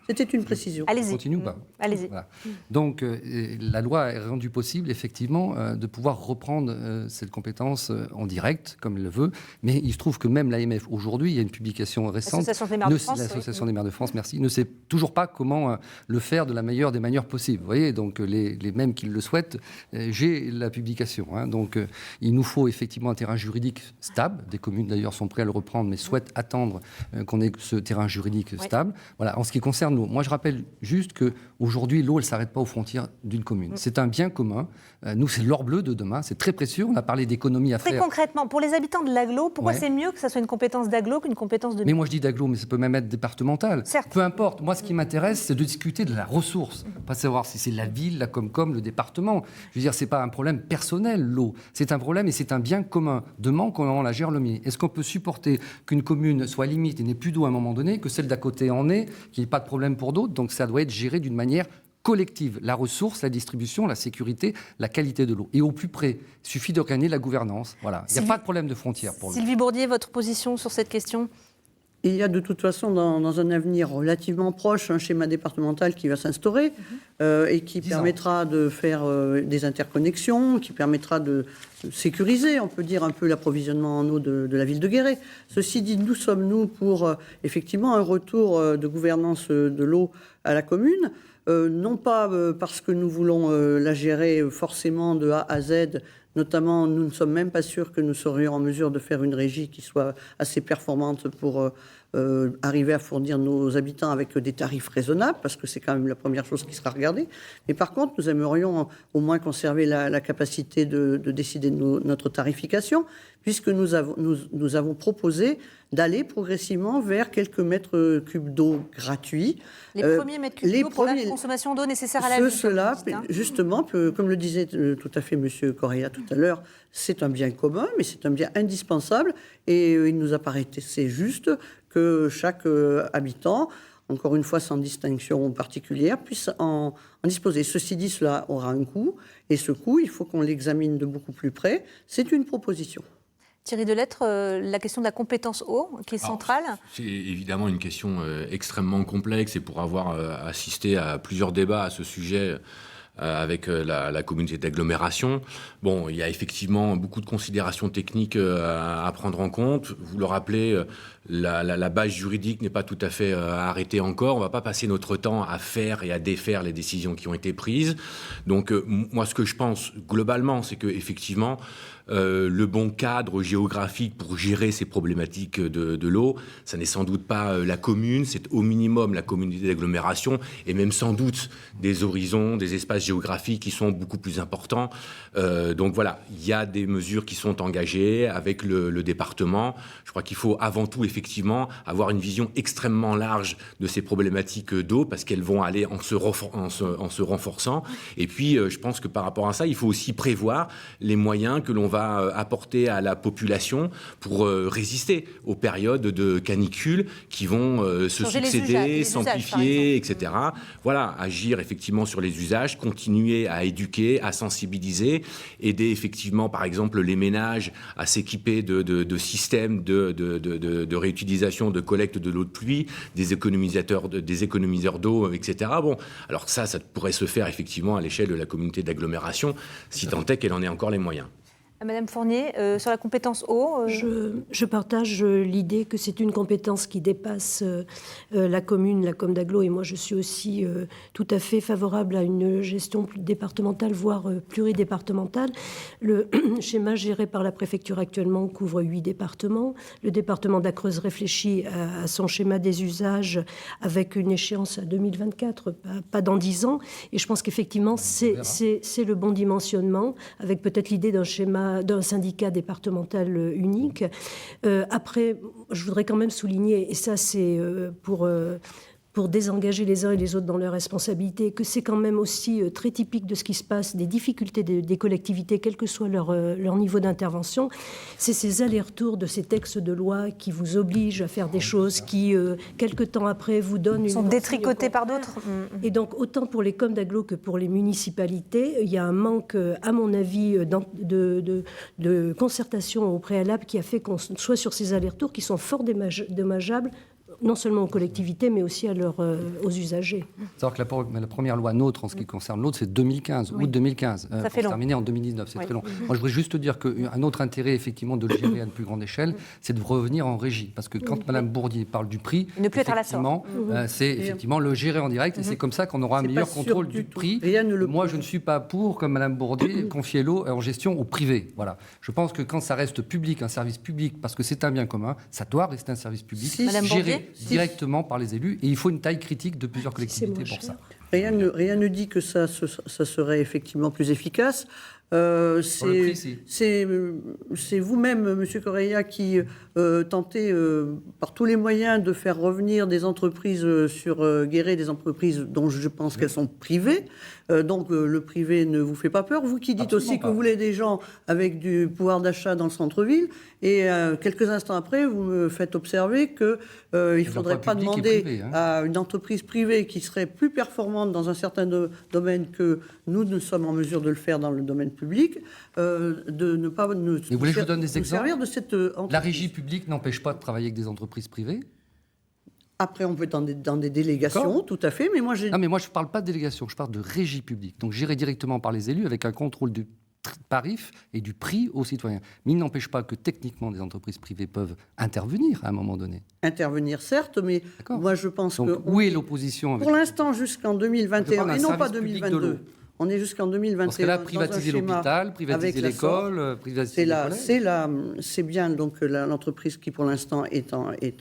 C'était une précision. Allez-y. Continue ou pas ? Allez-y. Voilà. Donc, la loi a rendu possible, effectivement, de pouvoir reprendre cette compétence en direct, comme elle le veut. Mais il se trouve que même l'AMF, aujourd'hui, il y a une publication récente. L'Association des maires de France. L'Association des maires de France, merci, ne sait toujours pas comment le faire de la meilleure des manières possibles. Vous voyez, donc les mêmes qui le souhaitent, j'ai la publication. Hein. Donc, il nous faut effectivement un terrain juridique stable. Des communes, d'ailleurs, sont prêtes à le reprendre, mais souhaitent attendre qu'on ait ce terrain juridique stable. Voilà. En ce qui concerne l'eau, moi, je rappelle juste qu'aujourd'hui, l'eau, elle ne s'arrête pas aux frontières d'une commune. C'est un bien commun. Nous, c'est l'or bleu de demain. C'est très précieux. On a parlé d'économie à faire. Très concrètement, pour les habitants de l'agglo, pourquoi c'est mieux que ça soit une compétence d'agglo qu'une compétence de... Mais moi, je dis d'agglo, mais ça peut même être départemental. Certes. Peu importe. Moi, ce qui m'intéresse, c'est de discuter de la ressource. Pas savoir si c'est la ville, la Comcom, le département. Je veux dire, ce n'est pas un problème personnel, l'eau. C'est un problème et c'est un bien commun. Demain, comment on la gère le mieux. Est-ce qu'on peut supporter qu'une commune soit limite et n'ait plus d'eau à un moment donné, que celle d'à côté en ait, qu'il n'y ait pas de problème pour d'autres? Donc, ça doit être géré d'une manière collective, la ressource, la distribution, la sécurité, la qualité de l'eau. Et au plus près, il suffit de gagner la gouvernance. Voilà. Il n'y a pas de problème de frontières pour l'eau. Sylvie Bourdier, votre position sur cette question? Il y a de toute façon dans un avenir relativement proche un schéma départemental qui va s'instaurer et qui permettra de faire des interconnexions, qui permettra de sécuriser, on peut dire, un peu l'approvisionnement en eau de la ville de Guéret. Ceci dit, nous sommes pour effectivement un retour de gouvernance de l'eau à la commune. Non pas parce que nous voulons la gérer forcément de A à Z, notamment nous ne sommes même pas sûrs que nous serions en mesure de faire une régie qui soit assez performante pour arriver à fournir nos habitants avec des tarifs raisonnables, parce que c'est quand même la première chose qui sera regardée. Mais par contre, nous aimerions au moins conserver la capacité de décider de notre tarification, puisque nous avons proposé d'aller progressivement vers quelques mètres cubes d'eau gratuits. Les premiers mètres cubes d'eau pour la consommation d'eau nécessaire à la vie. Cela, justement, comme le disait tout à fait M. Correa tout à l'heure, c'est un bien commun, mais c'est un bien indispensable. Et il nous apparaissait juste que chaque habitant, encore une fois sans distinction particulière, puisse en disposer. Ceci dit, cela aura un coût. Et ce coût, il faut qu'on l'examine de beaucoup plus près. C'est une proposition. Thierry Delettre, la question de la compétence eau, qui est centrale. C'est évidemment une question extrêmement complexe et pour avoir assisté à plusieurs débats à ce sujet avec la communauté d'agglomération, bon, il y a effectivement beaucoup de considérations techniques à prendre en compte. Vous le rappelez, la base juridique n'est pas tout à fait arrêtée encore. On ne va pas passer notre temps à faire et à défaire les décisions qui ont été prises. Donc, moi, ce que je pense globalement, c'est que effectivement, le bon cadre géographique pour gérer ces problématiques de l'eau, ça n'est sans doute pas la commune, c'est au minimum la communauté d'agglomération et même sans doute des horizons, des espaces géographiques qui sont beaucoup plus importants. Donc voilà, il y a des mesures qui sont engagées avec le département. Je crois qu'il faut avant tout effectivement avoir une vision extrêmement large de ces problématiques d'eau parce qu'elles vont aller en se renforçant. Et puis, je pense que par rapport à ça, il faut aussi prévoir les moyens que l'on va apporter à la population pour résister aux périodes de canicule qui vont se succéder, s'amplifier, etc. Voilà, agir effectivement sur les usages, continuer à éduquer, à sensibiliser, aider effectivement par exemple les ménages à s'équiper de systèmes de réutilisation, de collecte de l'eau de pluie, des économiseurs d'eau, etc. Bon, alors ça pourrait se faire effectivement à l'échelle de la communauté d'agglomération, si tant est qu'elle en ait encore les moyens. Madame Fournier, sur la compétence eau... Je partage l'idée que c'est une compétence qui dépasse la commune, la com d'agglo, et moi je suis aussi tout à fait favorable à une gestion départementale, voire pluridépartementale. Le schéma géré par la préfecture actuellement couvre 8 départements. Le département de la Creuse réfléchit à son schéma des usages avec une échéance à 2024, pas dans 10 ans. Et je pense qu'effectivement, c'est le bon dimensionnement, avec peut-être l'idée d'un syndicat départemental unique. Après, je voudrais quand même souligner, et ça c'est pour désengager les uns et les autres dans leurs responsabilités, que c'est quand même aussi très typique de ce qui se passe, des difficultés des collectivités, quel que soit leur niveau d'intervention. C'est ces allers-retours de ces textes de loi qui vous obligent à faire des choses qui, quelque temps après, vous donnent une... sont détricotés par d'autres. Et donc, autant pour les coms d'agglo que pour les municipalités, il y a un manque, à mon avis, de concertation au préalable qui a fait qu'on soit sur ces allers-retours qui sont fort dommageables non seulement aux collectivités, mais aussi aux usagers. C'est-à-dire que la première loi NOTRe, en ce qui concerne l'autre, c'est 2015, août 2015. Ça fait long. Terminé en 2019, c'est très long. Moi, je voudrais juste dire qu'un autre intérêt, effectivement, de le gérer à une plus grande échelle, c'est de revenir en régie. Parce que quand Mme Bourdier parle du prix, c'est effectivement le gérer en direct, et c'est comme ça qu'on aura un meilleur contrôle du prix. Moi, je ne suis pas pour, comme Mme Bourdier, confier l'eau en gestion au privé. Voilà. Je pense que quand ça reste public, un service public, parce que c'est un bien commun, ça doit rester un service public, géré directement par les élus, et il faut une taille critique de plusieurs collectivités pour ça. Rien ne dit que ça serait effectivement plus efficace. C'est vous-même, M. Correia, qui tentez par tous les moyens de faire revenir des entreprises sur Guéret, des entreprises dont je pense qu'elles sont privées. Donc le privé ne vous fait pas peur. Vous qui dites Absolument aussi pas. que vous voulez des gens avec du pouvoir d'achat dans le centre-ville, et quelques instants après, vous me faites observer qu'il ne faudrait pas demander à une entreprise privée qui serait plus performante dans un certain domaine que nous ne sommes en mesure de le faire dans le domaine public, de ne pas nous servir de cette entreprise. La régie publique n'empêche pas de travailler avec des entreprises privées. Après, on peut être dans des délégations, tout à fait, mais moi j'ai... Non, mais moi, je ne parle pas de délégation, je parle de régie publique. Donc, gérée directement par les élus avec un contrôle du tarif et du prix aux citoyens. Mais il n'empêche pas que, techniquement, des entreprises privées peuvent intervenir à un moment donné. Intervenir, certes, mais moi, je pense donc, que... Où est l'opposition pour l'instant, jusqu'en 2021, et non pas 2022. On est jusqu'en 2021. Parce que là, privatiser l'hôpital, privatiser l'école, privatiser les collèges. C'est bien donc l'entreprise qui, pour l'instant, est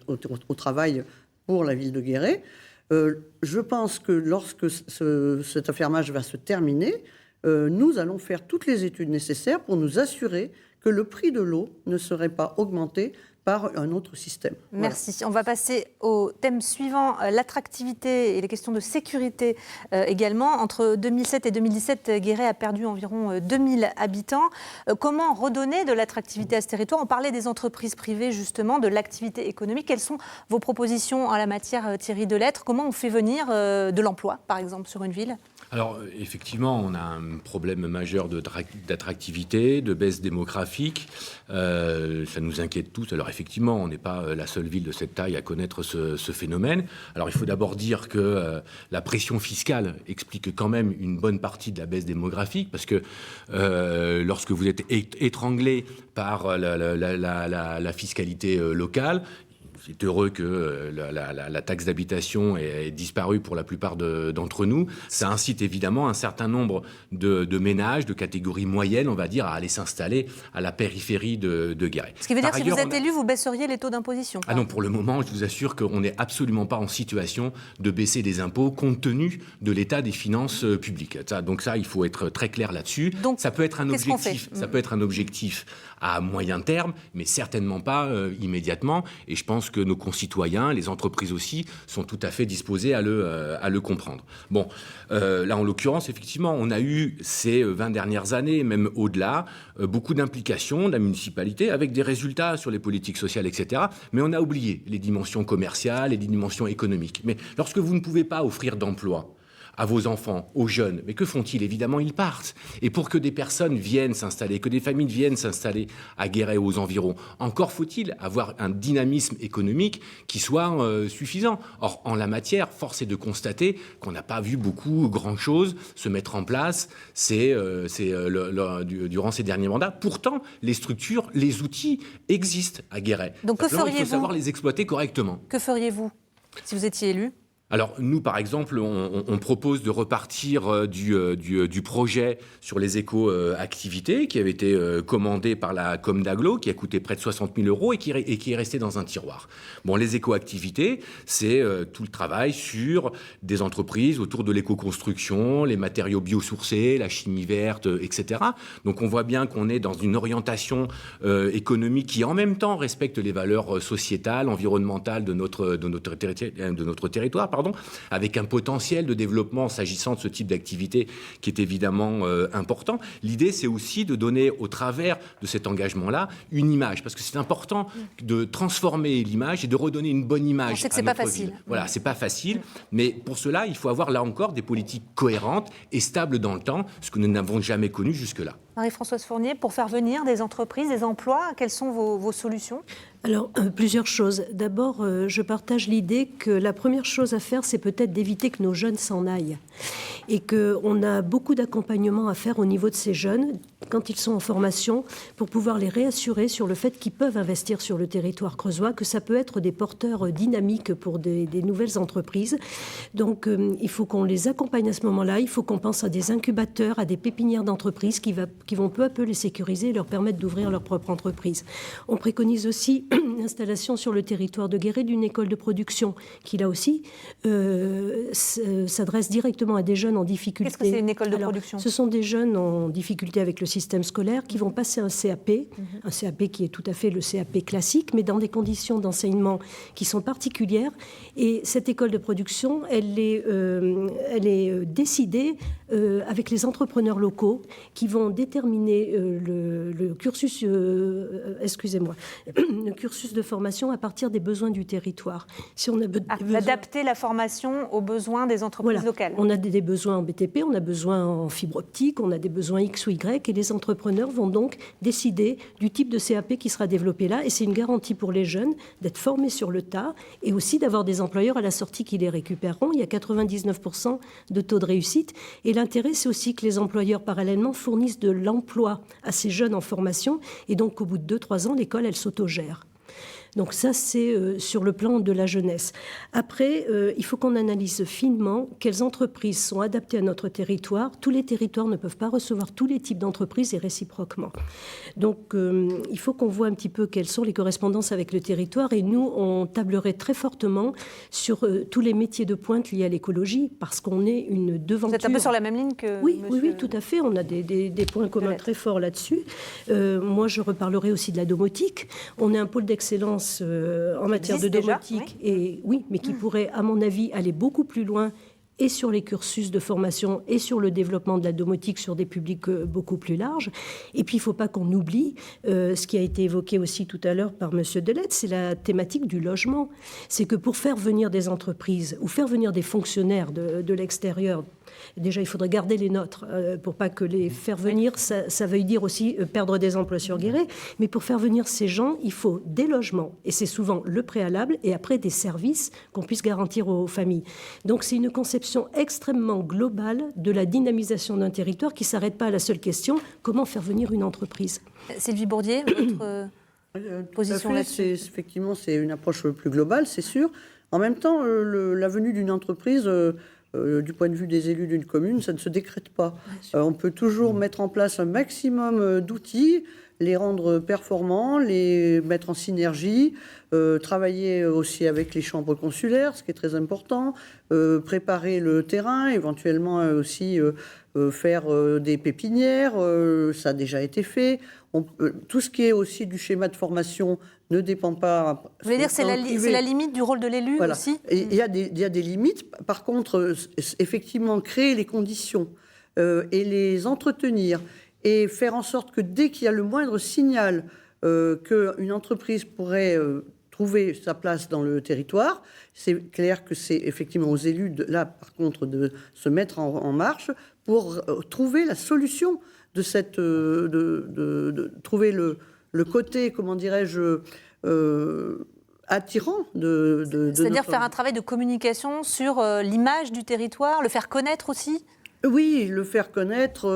au travail pour la ville de Guéret. Je pense que lorsque cet affermage va se terminer, nous allons faire toutes les études nécessaires pour nous assurer que le prix de l'eau ne serait pas augmenté par un autre système. Merci. Voilà. On va passer au thème suivant, l'attractivité et les questions de sécurité également. Entre 2007 et 2017, Guéret a perdu environ 2000 habitants. Comment redonner de l'attractivité à ce territoire ? On parlait des entreprises privées, justement, de l'activité économique. Quelles sont vos propositions en la matière, Thierry Delettre ? Comment on fait venir de l'emploi, par exemple, sur une ville ? Alors, effectivement, on a un problème majeur d'attractivité, de baisse démographique. Ça nous inquiète tous. Alors, effectivement, on n'est pas la seule ville de cette taille à connaître ce phénomène. Alors, il faut d'abord dire que la pression fiscale explique quand même une bonne partie de la baisse démographique, parce que lorsque vous êtes étranglé par la fiscalité locale, c'est heureux que la taxe d'habitation ait disparu pour la plupart d'entre nous. Ça incite évidemment un certain nombre de ménages, de catégories moyennes, on va dire, à aller s'installer à la périphérie de Guéret. Ce qui veut dire que si vous êtes élu, vous baisseriez les taux d'imposition. Ah non, pour le moment, je vous assure qu'on n'est absolument pas en situation de baisser les impôts compte tenu de l'état des finances publiques. Donc ça, il faut être très clair là-dessus. Donc, ça peut être un objectif. Ça peut être un objectif à moyen terme, mais certainement pas immédiatement. Et je pense que nos concitoyens, les entreprises aussi, sont tout à fait disposés à le comprendre. Bon, là, en l'occurrence, effectivement, on a eu ces 20 dernières années, même au-delà, beaucoup d'implications de la municipalité avec des résultats sur les politiques sociales, etc. Mais on a oublié les dimensions commerciales et les dimensions économiques. Mais lorsque vous ne pouvez pas offrir d'emploi à vos enfants, aux jeunes, mais que font-ils ? Évidemment, ils partent. Et pour que des personnes viennent s'installer, que des familles viennent s'installer à Guéret ou aux environs, encore faut-il avoir un dynamisme économique qui soit suffisant. Or, en la matière, force est de constater qu'on n'a pas vu grand-chose se mettre en place durant ces derniers mandats. Pourtant, les structures, les outils existent à Guéret. Donc, que feriez-vous ? Il faut savoir les exploiter correctement. Que feriez-vous si vous étiez élu ? Alors, nous, par exemple, on propose de repartir du projet sur les éco-activités qui avait été commandé par la Com d'Aglo, qui a coûté près de 60 000 € et qui est resté dans un tiroir. Bon, les éco-activités, c'est tout le travail sur des entreprises autour de l'éco-construction, les matériaux biosourcés, la chimie verte, etc. Donc, on voit bien qu'on est dans une orientation économique qui, en même temps, respecte les valeurs sociétales, environnementales de notre territoire, avec un potentiel de développement s'agissant de ce type d'activité qui est évidemment important. L'idée, c'est aussi de donner, au travers de cet engagement-là, une image, parce que c'est important de transformer l'image et de redonner une bonne image. On sait que c'est pas facile. Voilà, c'est pas facile, mais pour cela, il faut avoir là encore des politiques cohérentes et stables dans le temps, ce que nous n'avons jamais connu jusque-là. Marie-Françoise Fournier, pour faire venir des entreprises, des emplois, quelles sont vos solutions ? Alors, plusieurs choses. D'abord, je partage l'idée que la première chose à faire, c'est peut-être d'éviter que nos jeunes s'en aillent. Et qu'on a beaucoup d'accompagnement à faire au niveau de ces jeunes, quand ils sont en formation, pour pouvoir les réassurer sur le fait qu'ils peuvent investir sur le territoire creusois, que ça peut être des porteurs dynamiques pour des nouvelles entreprises. Donc, il faut qu'on les accompagne à ce moment-là. Il faut qu'on pense à des incubateurs, à des pépinières d'entreprises qui vont peu à peu les sécuriser et leur permettre d'ouvrir leur propre entreprise. On préconise aussi l'installation sur le territoire de Guéret d'une école de production qui, là aussi, s'adresse directement à des jeunes en difficulté. Qu'est-ce que c'est une école de production ? Ce sont des jeunes en difficulté avec le système scolaire qui vont passer un CAP, un CAP qui est tout à fait le CAP classique, mais dans des conditions d'enseignement qui sont particulières. Et cette école de production, elle est décidée avec les entrepreneurs locaux qui vont déterminer le cursus, le cursus de formation à partir des besoins du territoire. Si on a adapter la formation aux besoins des entreprises locales. On a des besoins en BTP, on a besoin en fibre optique, on a des besoins X ou Y, et les entrepreneurs vont donc décider du type de CAP qui sera développé là, et c'est une garantie pour les jeunes d'être formés sur le tas, et aussi d'avoir des employeurs à la sortie qui les récupéreront. Il y a 99% de taux de réussite, et l'intérêt, c'est aussi que les employeurs, parallèlement, fournissent de l'emploi à ces jeunes en formation, et donc au bout de 2-3 ans, l'école, elle s'autogère. Donc ça, c'est sur le plan de la jeunesse. Après, il faut qu'on analyse finement quelles entreprises sont adaptées à notre territoire. Tous les territoires ne peuvent pas recevoir tous les types d'entreprises et réciproquement. Donc, il faut qu'on voit un petit peu quelles sont les correspondances avec le territoire. Et nous, on tablerait très fortement sur tous les métiers de pointe liés à l'écologie, parce qu'on est une devanture. Vous êtes un peu sur la même ligne que Oui, tout à fait. On a des points communs très forts là-dessus. Moi, je reparlerai aussi de la domotique. On est un pôle d'excellence en matière de domotique, mais qui pourrait, à mon avis, aller beaucoup plus loin et sur les cursus de formation et sur le développement de la domotique sur des publics beaucoup plus larges. Et puis, il ne faut pas qu'on oublie ce qui a été évoqué aussi tout à l'heure par M. Delette, c'est la thématique du logement. C'est que pour faire venir des entreprises ou faire venir des fonctionnaires de l'extérieur, déjà, il faudrait garder les nôtres pour pas que les faire venir, ça veuille dire aussi perdre des emplois sur Guéret. Mais pour faire venir ces gens, il faut des logements. Et c'est souvent le préalable. Et après, des services qu'on puisse garantir aux familles. Donc, c'est une conception extrêmement globale de la dynamisation d'un territoire qui ne s'arrête pas à la seule question comment faire venir une entreprise. Sylvie Bourdier, votre position là-dessus ? Effectivement, c'est une approche plus globale, c'est sûr. En même temps, la venue d'une entreprise... du point de vue des élus d'une commune, ça ne se décrète pas. On peut toujours mettre en place un maximum d'outils, les rendre performants, les mettre en synergie, travailler aussi avec les chambres consulaires, ce qui est très important, préparer le terrain, éventuellement aussi faire des pépinières, ça a déjà été fait. Tout ce qui est aussi du schéma de formation ne dépend pas... Vous voulez dire que c'est la limite du rôle de l'élu aussi ? Il y a des limites. Par contre, effectivement, créer les conditions et les entretenir et faire en sorte que dès qu'il y a le moindre signal qu'une entreprise pourrait trouver sa place dans le territoire, c'est clair que c'est effectivement aux élus, là, par contre, de se mettre en marche pour trouver la solution de cette... de trouver le côté, comment dirais-je... attirant C'est-à-dire faire un travail de communication sur l'image du territoire, le faire connaître aussi ? Oui, le faire connaître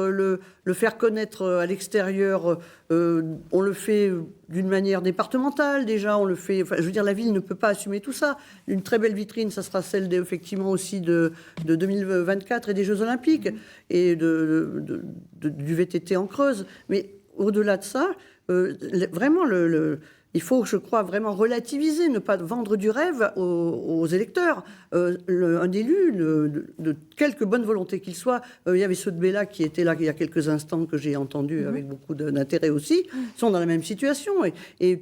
à l'extérieur, on le fait d'une manière départementale déjà, on le fait, je veux dire, la ville ne peut pas assumer tout ça. Une très belle vitrine, ça sera celle effectivement aussi de 2024 et des Jeux Olympiques et du VTT en Creuse. Mais au-delà de ça, vraiment il faut, je crois, vraiment relativiser, ne pas vendre du rêve aux électeurs. Un élu, de quelque bonne volonté qu'il soit, il y avait ceux de Bella qui étaient là il y a quelques instants, que j'ai entendu avec beaucoup d'intérêt aussi, sont dans la même situation. Et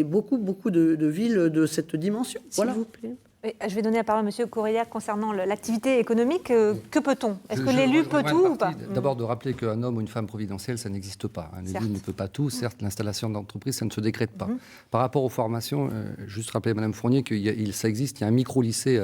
beaucoup de villes de cette dimension. S'il vous plaît. Oui, je vais donner la parole à M. Correa concernant l'activité économique. Que peut-on? Est-ce que l'élu peut tout ou pas? D'abord, de rappeler qu'un homme ou une femme providentielle, ça n'existe pas. Un élu ne peut pas tout. Certes, l'installation d'entreprise, ça ne se décrète pas. Par rapport aux formations, juste rappeler à Mme Fournier que ça existe. Il y a un micro-lycée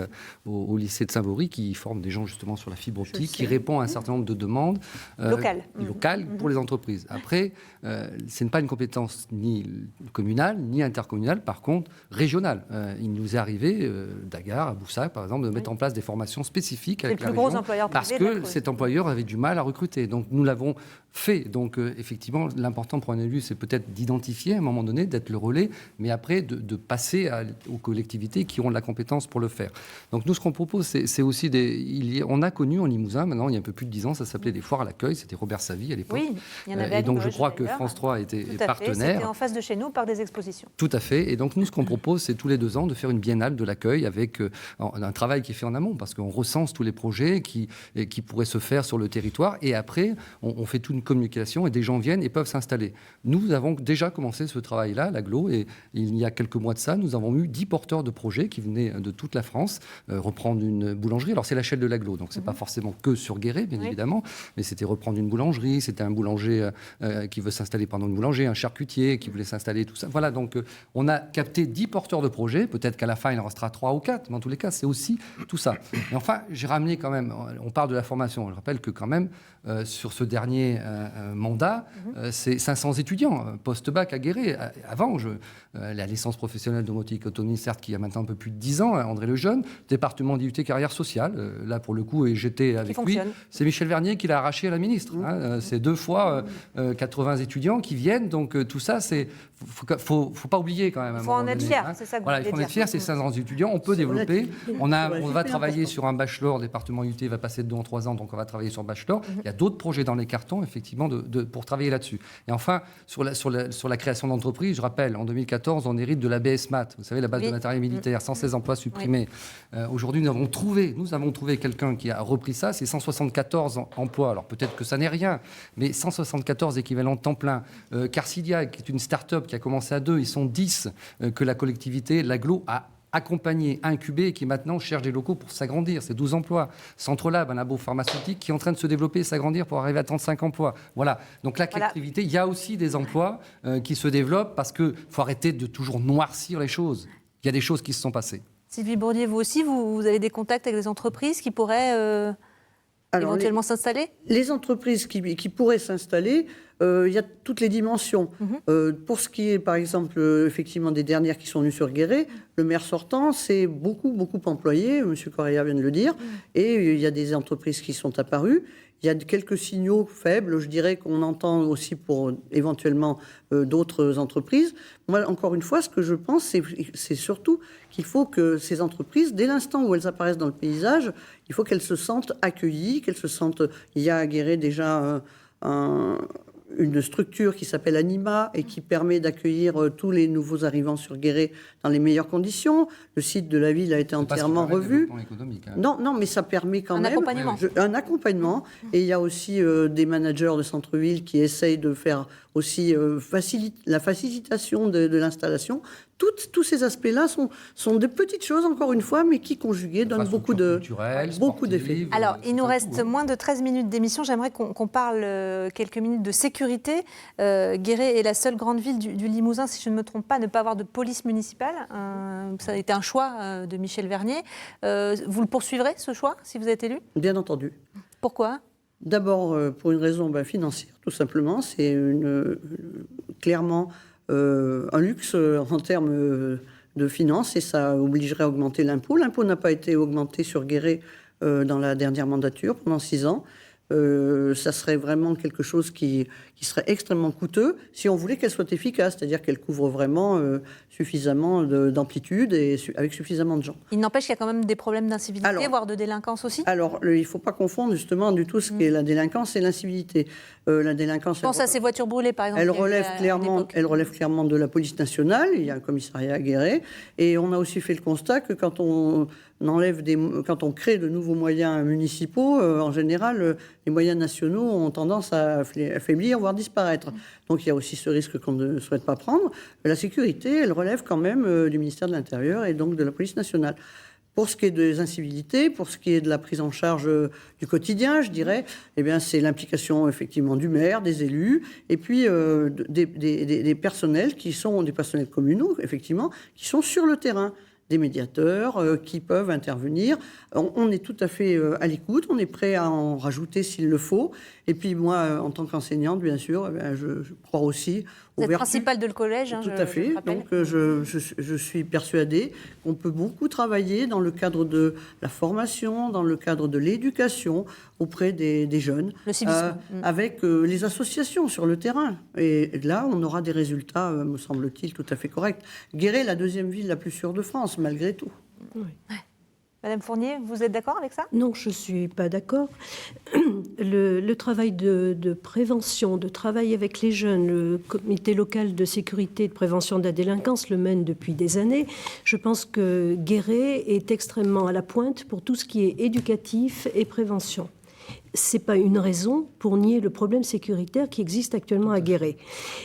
au lycée de Saint-Vaury qui forme des gens justement sur la fibre optique, qui répond à un certain nombre de demandes locales pour les entreprises. Après, ce n'est pas une compétence ni communale, ni intercommunale, par contre, régionale. Il nous est arrivé... d'Agar, à Boussac, par exemple, de mettre en place des formations spécifiques avec la région, parce que cet employeur avait du mal à recruter. Donc, nous l'avons fait. Donc, effectivement, l'important pour un élu, c'est peut-être d'identifier à un moment donné, d'être le relais, mais après, de passer aux collectivités qui ont de la compétence pour le faire. Donc, nous, ce qu'on propose, c'est aussi on a connu en Limousin, maintenant, il y a un peu plus de 10 ans, ça s'appelait des foires à l'accueil, c'était Robert Savy à l'époque. Oui, il y en avait et donc, je crois que France 3 était partenaire. C'était en face de chez nous par des expositions. Tout à fait. Et donc, nous, ce qu'on propose, c'est tous les 2 ans de faire une biennale de l'accueil avec un travail qui est fait en amont, parce qu'on recense tous les projets qui pourraient se faire sur le territoire. Et après, on fait toute une communication et des gens viennent et peuvent s'installer. Nous avons déjà commencé ce travail-là à l'Aglo, et il y a quelques mois de ça, nous avons eu 10 porteurs de projets qui venaient de toute la France reprendre une boulangerie. Alors, c'est l'échelle de l'Aglo, donc c'est pas forcément que sur Guéret, bien évidemment, mais c'était reprendre une boulangerie, c'était un boulanger qui veut s'installer pendant une boulangerie, un charcutier qui voulait s'installer, tout ça. Voilà, donc on a capté 10 porteurs de projets. Peut-être qu'à la fin, il en restera 3 ou 4, mais en tous les cas, c'est aussi tout ça. Et enfin, j'ai ramené quand même, on parle de la formation, je rappelle que quand même, sur ce dernier mandat, c'est 500 étudiants post-bac à Guéret. Avant, la licence professionnelle domotique autonomie, certes, qui a maintenant un peu plus de 10 ans, André Lejeune, département d'IUT carrière sociale, là pour le coup, et j'étais avec lui, c'est Michel Vernier qui l'a arraché à la ministre. C'est 2 fois 80 étudiants qui viennent, donc tout ça, c'est faut pas oublier quand même. Il faut en être fier, c'est ça que vous voulez dire. Il faut en être fier, c'est 500 étudiants, on peut développer. On va travailler sur un bachelor, le département UT va passer de 2 en 3 ans, donc on va travailler sur le bachelor. Il y a d'autres projets dans les cartons, effectivement, pour travailler là-dessus. Et enfin, sur la création d'entreprises, je rappelle, en 2014, on hérite de la BSMAT, vous savez, la base de matériel militaire, 116 emplois supprimés. Aujourd'hui, nous avons trouvé quelqu'un qui a repris ça, c'est 174 emplois. Alors peut-être que ça n'est rien, mais 174 équivalents temps plein. Carcidia, qui est une start-up qui a commencé à 2, ils sont 10, que la collectivité, l'Aglo, a accompagné, incubé et qui maintenant cherche des locaux pour s'agrandir. C'est 12 emplois. Centrelab, un labo pharmaceutique qui est en train de se développer et s'agrandir pour arriver à 35 emplois. Voilà. Donc la collectivité, il y a aussi des emplois qui se développent parce qu'il faut arrêter de toujours noircir les choses. Il y a des choses qui se sont passées. Sylvie Bourdier, vous aussi, vous avez des contacts avec des entreprises qui pourraient éventuellement s'installer? Les entreprises qui pourraient s'installer, il y a toutes les dimensions. Pour ce qui est, par exemple, effectivement, des dernières qui sont venues sur Guéret, le maire sortant s'est beaucoup employé, M. Correa vient de le dire, et il y a des entreprises qui sont apparues. Il y a quelques signaux faibles, je dirais, qu'on entend aussi pour éventuellement d'autres entreprises. Moi, encore une fois, ce que je pense, c'est surtout qu'il faut que ces entreprises, dès l'instant où elles apparaissent dans le paysage, il faut qu'elles se sentent accueillies, qu'elles se sentent... Il y a à Guéret déjà une structure qui s'appelle Anima et qui permet d'accueillir tous les nouveaux arrivants sur Guéret dans les meilleures conditions. Le site de la ville a été entièrement revu. Non, mais ça permet quand même un accompagnement. Et il y a aussi des managers de centre-ville qui essayent de faire aussi la facilitation de l'installation. Tous ces aspects-là sont de petites choses, encore une fois, mais qui, conjuguées, donnent beaucoup d'effets. Alors, il nous reste moins de 13 minutes d'émission. J'aimerais qu'on parle quelques minutes de sécurité. Guéret est la seule grande ville du Limousin, si je ne me trompe pas, à ne pas avoir de police municipale. Ça a été un choix de Michel Vernier. Vous le poursuivrez, ce choix, si vous êtes élu ? Bien entendu. Pourquoi ? D'abord, pour une raison financière, tout simplement. C'est clairement... un luxe en termes de finances et ça obligerait à augmenter l'impôt. L'impôt n'a pas été augmenté sur Guéret dans la dernière mandature pendant 6 ans. Ça serait vraiment quelque chose qui serait extrêmement coûteux si on voulait qu'elle soit efficace, c'est-à-dire qu'elle couvre vraiment suffisamment d'amplitude et avec suffisamment de gens. Il n'empêche qu'il y a quand même des problèmes d'incivilité, voire de délinquance aussi. Alors, il ne faut pas confondre justement du tout ce qu'est la délinquance et l'incivilité. La délinquance... Je pense à ces voitures brûlées, par exemple. Elle relève clairement de la police nationale. Il y a un commissariat à Guéret. Et on a aussi fait le constat que quand on crée de nouveaux moyens municipaux, en général, les moyens nationaux ont tendance à affaiblir, voire disparaître. Donc il y a aussi ce risque qu'on ne souhaite pas prendre. La sécurité, elle relève quand même du ministère de l'Intérieur et donc de la police nationale. Pour ce qui est des incivilités, pour ce qui est de la prise en charge du quotidien, je dirais, eh bien, c'est l'implication effectivement du maire, des élus, et puis des personnels qui sont des personnels communaux, effectivement, qui sont sur le terrain, des médiateurs qui peuvent intervenir. On est tout à fait à l'écoute, on est prêt à en rajouter s'il le faut. Et puis moi, en tant qu'enseignante, bien sûr, je crois aussi Vous êtes principale de le collège, tout à fait. Donc je suis persuadée qu'on peut beaucoup travailler dans le cadre de la formation, dans le cadre de l'éducation auprès des jeunes, avec les associations sur le terrain. Et là, on aura des résultats, me semble-t-il, tout à fait corrects. Guéret est la deuxième ville la plus sûre de France, malgré tout. Oui. Madame Fournier, vous êtes d'accord avec ça? Non, je ne suis pas d'accord. Le travail de prévention, de travail avec les jeunes, le comité local de sécurité et de prévention de la délinquance le mène depuis des années. Je pense que Guéret est extrêmement à la pointe pour tout ce qui est éducatif et prévention. Ce n'est pas une raison pour nier le problème sécuritaire qui existe actuellement à Guéret.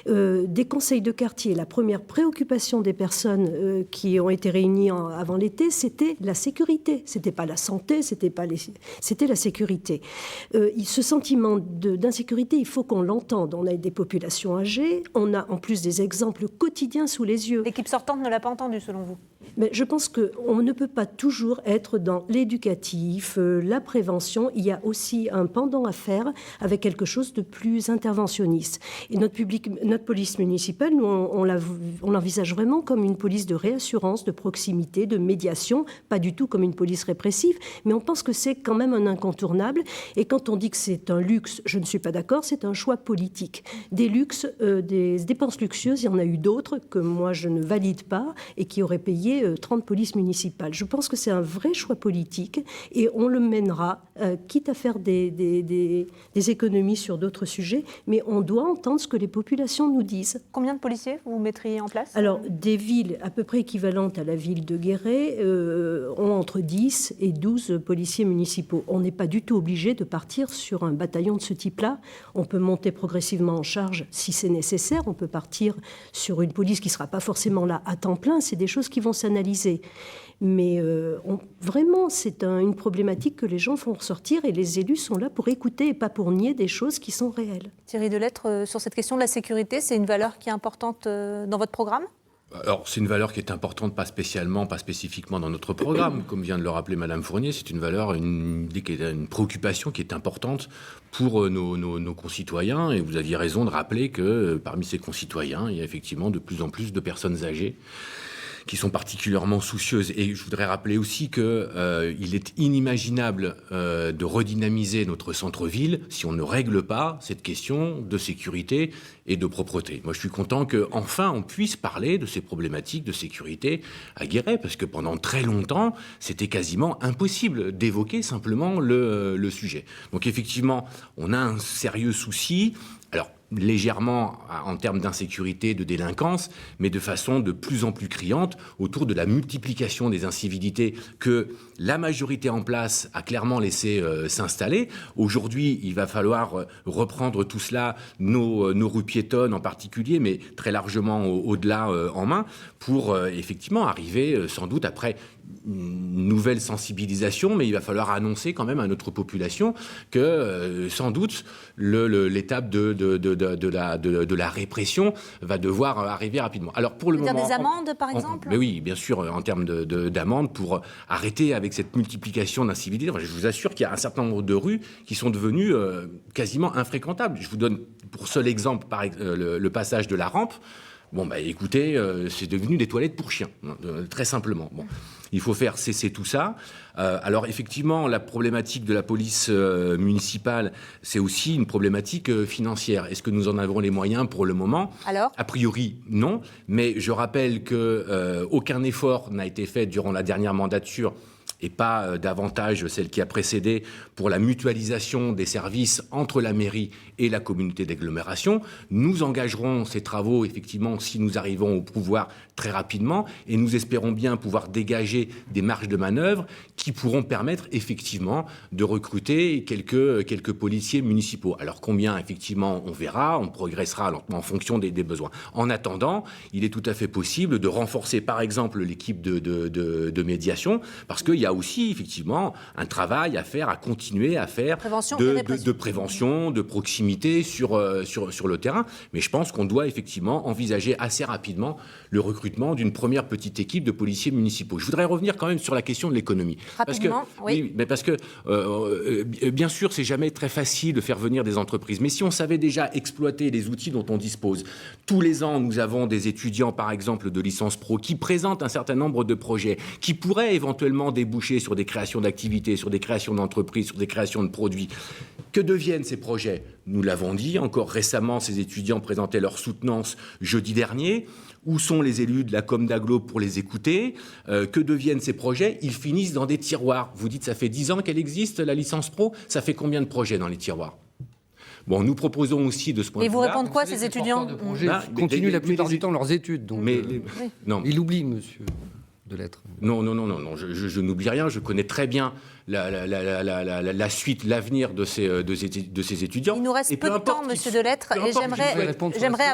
Des conseils de quartier, la première préoccupation des personnes qui ont été réunies avant l'été, c'était la sécurité. Ce n'était pas la santé, c'était la sécurité. Ce sentiment d'insécurité, il faut qu'on l'entende. On a des populations âgées, on a en plus des exemples quotidiens sous les yeux. L'équipe sortante ne l'a pas entendu, selon vous? Mais je pense qu'on ne peut pas toujours être dans l'éducatif, la prévention. Il y a aussi un pendant à faire avec quelque chose de plus interventionniste. Et notre police municipale, nous, on l'envisage vraiment comme une police de réassurance, de proximité, de médiation, pas du tout comme une police répressive, mais on pense que c'est quand même un incontournable. Et quand on dit que c'est un luxe, je ne suis pas d'accord, c'est un choix politique. Des luxes, des dépenses luxueuses, il y en a eu d'autres que moi je ne valide pas et qui auraient payé 30 polices municipales. Je pense que c'est un vrai choix politique et on le mènera, quitte à faire des économies sur d'autres sujets, mais on doit entendre ce que les populations nous disent. Combien de policiers vous mettriez en place? Alors, des villes à peu près équivalentes à la ville de Guéret ont entre 10 et 12 policiers municipaux. On n'est pas du tout obligé de partir sur un bataillon de ce type-là. On peut monter progressivement en charge si c'est nécessaire. On peut partir sur une police qui ne sera pas forcément là à temps plein. C'est des choses qui vont s'analyser. Mais vraiment, c'est une problématique que les gens font ressortir et les élus sont là pour écouter et pas pour nier des choses qui sont réelles. Thierry Delettre, sur cette question de la sécurité, c'est une valeur qui est importante dans votre programme? Alors, c'est une valeur qui est importante, pas spécifiquement dans notre programme. Comme vient de le rappeler Madame Fournier, c'est une valeur, une préoccupation qui est importante pour nos concitoyens. Et vous aviez raison de rappeler que parmi ces concitoyens, il y a effectivement de plus en plus de personnes âgées qui sont particulièrement soucieuses. Et je voudrais rappeler aussi qu'il est inimaginable de redynamiser notre centre-ville si on ne règle pas cette question de sécurité et de propreté. Moi, je suis content qu'enfin on puisse parler de ces problématiques de sécurité à Guéret, parce que pendant très longtemps, c'était quasiment impossible d'évoquer simplement le sujet. Donc effectivement, on a un sérieux souci. Alors, légèrement en termes d'insécurité, de délinquance, mais de façon de plus en plus criante autour de la multiplication des incivilités que la majorité en place a clairement laissé s'installer. Aujourd'hui, il va falloir reprendre tout cela, nos rues piétonnes en particulier, mais très largement au-delà en main, pour effectivement arriver sans doute après une nouvelle sensibilisation, mais il va falloir annoncer quand même à notre population que sans doute l'étape de la répression va devoir arriver rapidement. Alors pour le moment, des amendes par exemple? Mais oui, bien sûr, en termes d'amendes pour arrêter avec cette multiplication d'incivilités. Je vous assure qu'il y a un certain nombre de rues qui sont devenues quasiment infréquentables. Je vous donne pour seul exemple le passage de la rampe. Bon, écoutez, c'est devenu des toilettes pour chiens, très simplement. Bon, il faut faire cesser tout ça. Alors, effectivement, la problématique de la police municipale, c'est aussi une problématique financière. Est-ce que nous en avons les moyens pour le moment? Alors ? A priori, non. Mais je rappelle qu'aucun effort n'a été fait durant la dernière mandature. et pas davantage celle qui a précédé pour la mutualisation des services entre la mairie et la communauté d'agglomération. Nous engagerons ces travaux, effectivement, si nous arrivons au pouvoir très rapidement, et nous espérons bien pouvoir dégager des marges de manœuvre qui pourront permettre, effectivement, de recruter quelques policiers municipaux. Alors combien, effectivement, on verra, on progressera lentement en fonction des besoins. En attendant, il est tout à fait possible de renforcer, par exemple, l'équipe de médiation, parce qu'il y a aussi, effectivement, un travail à faire, à continuer à faire de prévention, de proximité sur le terrain. Mais je pense qu'on doit, effectivement, envisager assez rapidement le recrutement d'une première petite équipe de policiers municipaux. Je voudrais revenir quand même sur la question de l'économie. Rapidement, oui. Mais parce que, bien sûr, c'est jamais très facile de faire venir des entreprises. Mais si on savait déjà exploiter les outils dont on dispose, tous les ans, nous avons des étudiants, par exemple, de licence pro, qui présentent un certain nombre de projets, qui pourraient éventuellement déboucher sur des créations d'activités, sur des créations d'entreprises, sur des créations de produits. Que deviennent ces projets ? Nous l'avons dit, encore récemment, ces étudiants présentaient leur soutenance jeudi dernier. Où sont les élus de la com d'agglo pour les écouter ? Que deviennent ces projets ? Ils finissent dans des tiroirs. Vous dites, ça fait 10 ans qu'elle existe, la licence pro. Ça fait combien de projets dans les tiroirs ? Bon, nous proposons aussi de ce point de vue-là... Et vous répondez quoi, ces étudiants ? Ils continuent la plupart du temps leurs études. Donc, non. Il oublie, monsieur Delettre. Non, je n'oublie rien. Je connais très bien la suite, l'avenir de ces étudiants. Il nous reste peu de temps, monsieur Delettre, et j'aimerais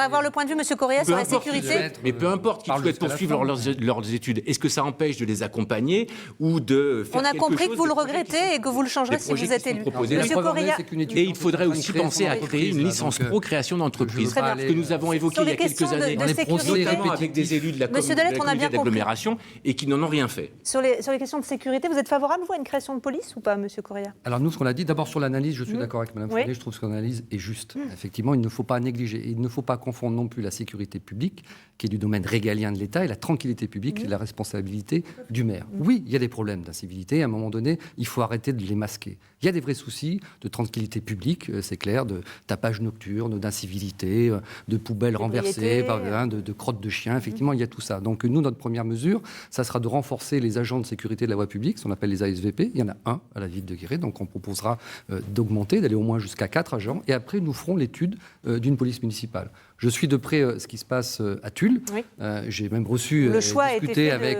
avoir le point de vue, monsieur Correa, sur la sécurité. Mais peu importe qu'ils souhaitent poursuivre leurs études, est-ce que ça empêche de les accompagner ou de faire quelque chose ? On a compris que vous le regrettez et que vous le changerez si vous êtes élu. Monsieur Correa. Et il faudrait aussi penser à créer une licence pro création d'entreprise, ce que nous avons évoqué il y a quelques années, notamment avec des élus de la communauté d'agglomération, et qui n'en ont rien fait. Sur les questions de sécurité, vous êtes favorable, vous, à une création de police ou pas, monsieur Correa ? Alors nous, ce qu'on a dit, d'abord sur l'analyse, je suis d'accord avec Mme Fournier, je trouve que son analyse est juste. Effectivement, il ne faut pas négliger, il ne faut pas confondre non plus la sécurité publique, qui est du domaine régalien de l'État, et la tranquillité publique, qui est la responsabilité du maire. Oui, il y a des problèmes d'incivilité, à un moment donné, il faut arrêter de les masquer. Il y a des vrais soucis de tranquillité publique, c'est clair, de tapage nocturne, d'incivilité, de poubelles renversées, de crottes de chiens, effectivement, il y a tout ça. Donc nous, notre première mesure, ça sera de renforcer les agents de sécurité de la voie publique, ce qu'on appelle les ASVP. Il y en a un à la ville de Guéret, donc on proposera d'augmenter, d'aller au moins jusqu'à 4 agents, et après nous ferons l'étude d'une police municipale. Je suis de près ce qui se passe à Tulle. Oui. J'ai même reçu, discuté avec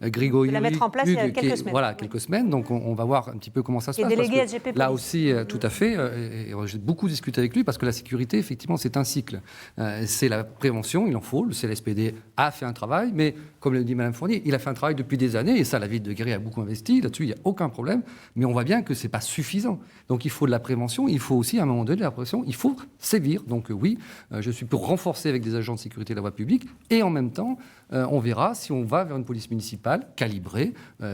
Grégory. De la mettre en place il y a quelques semaines. Voilà, quelques semaines. Donc on va voir un petit peu comment ça se passe. Et délégué SGP. Là aussi, tout à fait. Et j'ai beaucoup discuté avec lui parce que la sécurité, effectivement, c'est un cycle. C'est la prévention, il en faut. Le CLSPD a fait un travail, mais comme le dit Mme Fournier, il a fait un travail depuis des années. Et ça, la ville de Guéret a beaucoup investi. Là-dessus, il n'y a aucun problème. Mais on voit bien que ce n'est pas suffisant. Donc il faut de la prévention. Il faut aussi, à un moment donné, de la prévention. Il faut sévir. Donc oui, je suis pour renforcer avec des agents de sécurité de la voie publique, et en même temps, on verra si on va vers une police municipale calibrée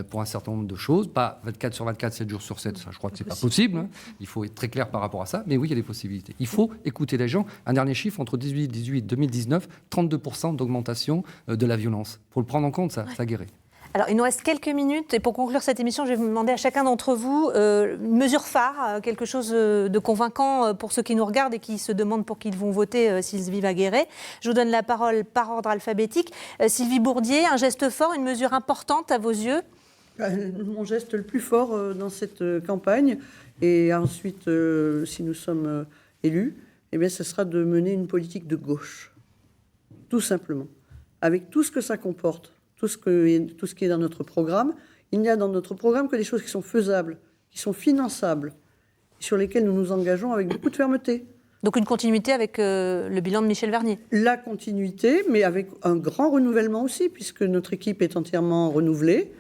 pour un certain nombre de choses, pas 24 sur 24, 7 jours sur 7, ça je crois que c'est pas possible, hein. Il faut être très clair par rapport à ça, mais oui, il y a des possibilités. Il faut écouter les gens. Un dernier chiffre, entre 2018 et 2019, 32% d'augmentation de la violence. Il faut le prendre en compte, ça Guéret. Alors, il nous reste quelques minutes et pour conclure cette émission, je vais vous demander à chacun d'entre vous une mesure phare, quelque chose de convaincant pour ceux qui nous regardent et qui se demandent pour qui ils vont voter s'ils vivent à Guéret. Je vous donne la parole par ordre alphabétique. Sylvie Bourdier, un geste fort, une mesure importante à vos yeux ? Mon geste le plus fort dans cette campagne, et ensuite, si nous sommes élus, eh bien, ce sera de mener une politique de gauche, tout simplement, avec tout ce que ça comporte. Tout ce qui est dans notre programme. Il n'y a dans notre programme que des choses qui sont faisables, qui sont finançables, sur lesquelles nous nous engageons avec beaucoup de fermeté. Donc une continuité avec le bilan de Michel Vernier. La continuité, mais avec un grand renouvellement aussi, puisque notre équipe est entièrement renouvelée,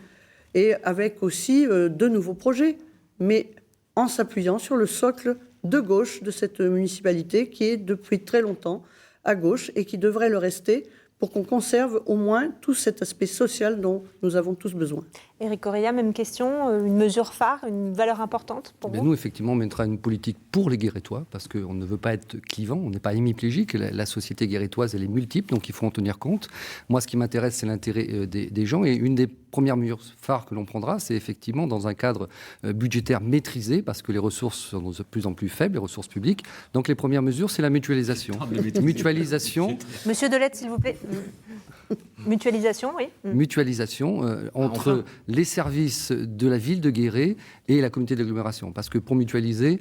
et avec aussi de nouveaux projets, mais en s'appuyant sur le socle de gauche de cette municipalité qui est depuis très longtemps à gauche et qui devrait le rester, pour qu'on conserve au moins tout cet aspect social dont nous avons tous besoin. Éric Correa, même question, une mesure phare, une valeur importante pour vous ? Nous, effectivement, on mettra une politique pour les Guérétois, parce qu'on ne veut pas être clivant, on n'est pas hémiplégique, la société guérétoise, elle est multiple, donc il faut en tenir compte. Moi, ce qui m'intéresse, c'est l'intérêt des gens, et une des premières mesures phares que l'on prendra, c'est effectivement dans un cadre budgétaire maîtrisé, parce que les ressources sont de plus en plus faibles, les ressources publiques. Donc les premières mesures, c'est la mutualisation. Mutualisation. Monsieur Delettre, s'il vous plaît. Mutualisation, oui. Mutualisation entre les services de la ville de Guéret et la communauté d'agglomération. Parce que pour mutualiser,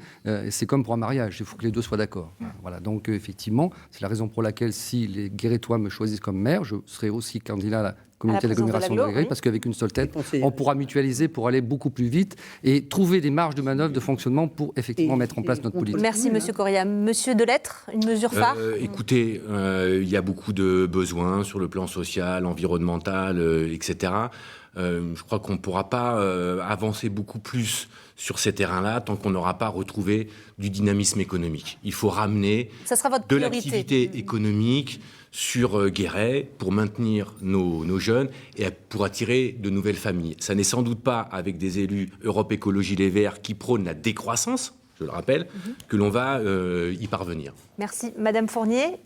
c'est comme pour un mariage, il faut que les deux soient d'accord. Voilà, donc effectivement, c'est la raison pour laquelle si les Guérétois me choisissent comme maire, je serai aussi candidat à la communauté d'agglomération de Guéret, parce qu'avec une seule tête, on pourra mutualiser pour aller beaucoup plus vite et trouver des marges de manœuvre, de fonctionnement pour effectivement mettre en place notre politique. Merci Monsieur Correa. Monsieur Delettre, une mesure phare Écoutez, il y a beaucoup de besoins sur le plan social, environnemental, etc. Je crois qu'on ne pourra pas avancer beaucoup plus sur ces terrains-là tant qu'on n'aura pas retrouvé du dynamisme économique. Il faut ramener Ça sera votre de priorité. l'activité économique sur Guéret pour maintenir nos jeunes et pour attirer de nouvelles familles. Ça n'est sans doute pas avec des élus Europe Écologie Les Verts qui prônent la décroissance, je le rappelle, que l'on va y parvenir. Merci. Madame Fournier,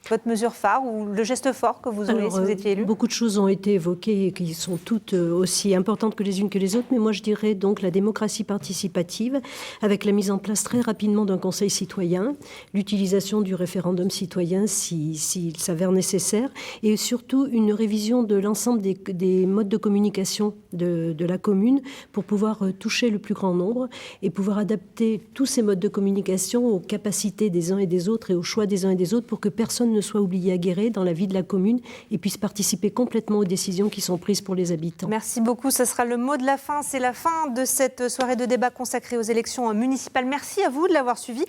votre mesure phare ou le geste fort que vous aurez si vous étiez élu? Beaucoup de choses ont été évoquées et qui sont toutes aussi importantes que les unes que les autres, mais moi je dirais donc la démocratie participative avec la mise en place très rapidement d'un conseil citoyen, l'utilisation du référendum citoyen s'il s'avère nécessaire et surtout une révision de l'ensemble des modes de communication de la commune pour pouvoir toucher le plus grand nombre et pouvoir adapter tous ces modes de communication aux capacités des uns et des autres et aux choix des uns et des autres pour que personne ne soit oublié à Guéret dans la vie de la commune et puisse participer complètement aux décisions qui sont prises pour les habitants. Merci beaucoup. Ce sera le mot de la fin. C'est la fin de cette soirée de débat consacrée aux élections municipales. Merci à vous de l'avoir suivi.